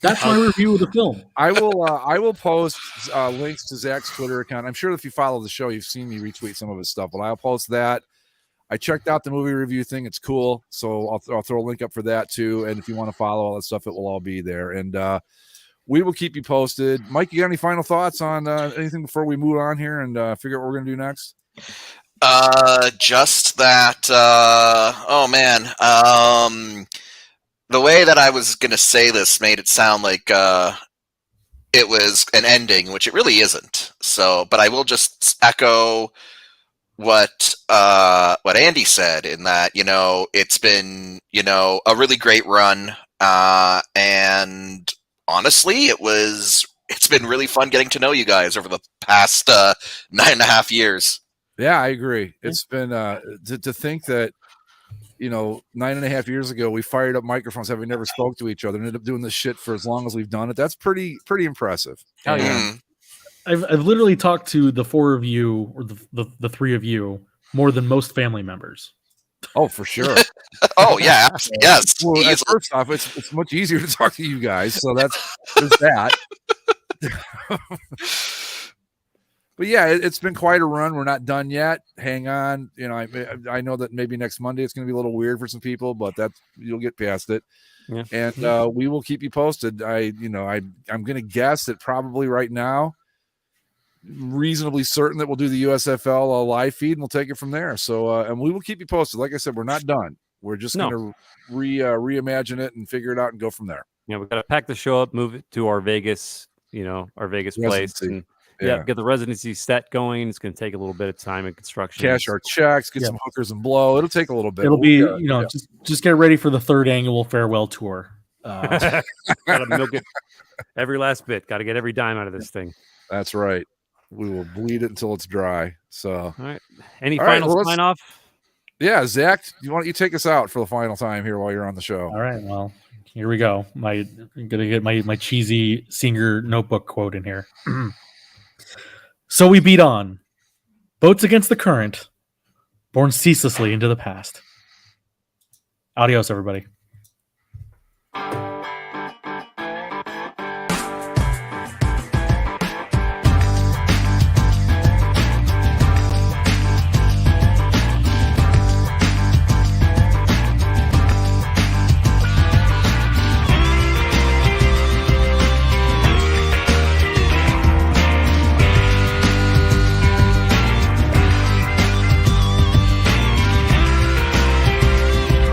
That's my review of the film. I will post links to Zach's Twitter account. I'm sure if you follow the show, you've seen me retweet some of his stuff, but I'll post that. I checked out the movie review thing. It's cool. So I'll throw a link up for that too. And if you want to follow all that stuff, it will all be there. And we will keep you posted. Mike, you got any final thoughts on anything before we move on here and figure out what we're going to do next? Just that, the way that I was going to say this made it sound like it was an ending, which it really isn't. So, but I will just echo what Andy said in that, it's been, a really great run. And honestly, it's been really fun getting to know you guys over the past 9.5 years. Yeah, I agree. It's been to think that 9.5 years ago we fired up microphones having never spoke to each other and ended up doing this shit for as long as we've done it. That's pretty impressive. Oh yeah. I've literally talked to the four of you or the three of you more than most family members. Oh, for sure. Oh yeah, yes. Well, first off, it's much easier to talk to you guys, so there's that. But yeah, it's been quite a run. We're not done yet. Hang on. I know that maybe next Monday it's going to be a little weird for some people, but you'll get past it. Yeah. And we will keep you posted. I'm going to guess that probably right now, reasonably certain that we'll do the USFL live feed and we'll take it from there. So, and we will keep you posted. Like I said, we're not done. We're just going to reimagine it and figure it out and go from there. Yeah, we got to pack the show up, move it to our Vegas, place, and get the residency set going. It's going to take a little bit of time in construction. Cash our checks, get some hookers and blow. It'll take a little bit. It'll be, just get ready for the third annual farewell tour. Got to milk it every last bit. Got to get every dime out of this thing. That's right. We will bleed it until it's dry. So, all right. Any final sign off? Yeah, Zach, why don't you take us out for the final time here while you're on the show? All right. Well, here we go. I'm gonna get my cheesy Singer notebook quote in here. So we beat on. Boats against the current, borne ceaselessly into the past. Adios, everybody.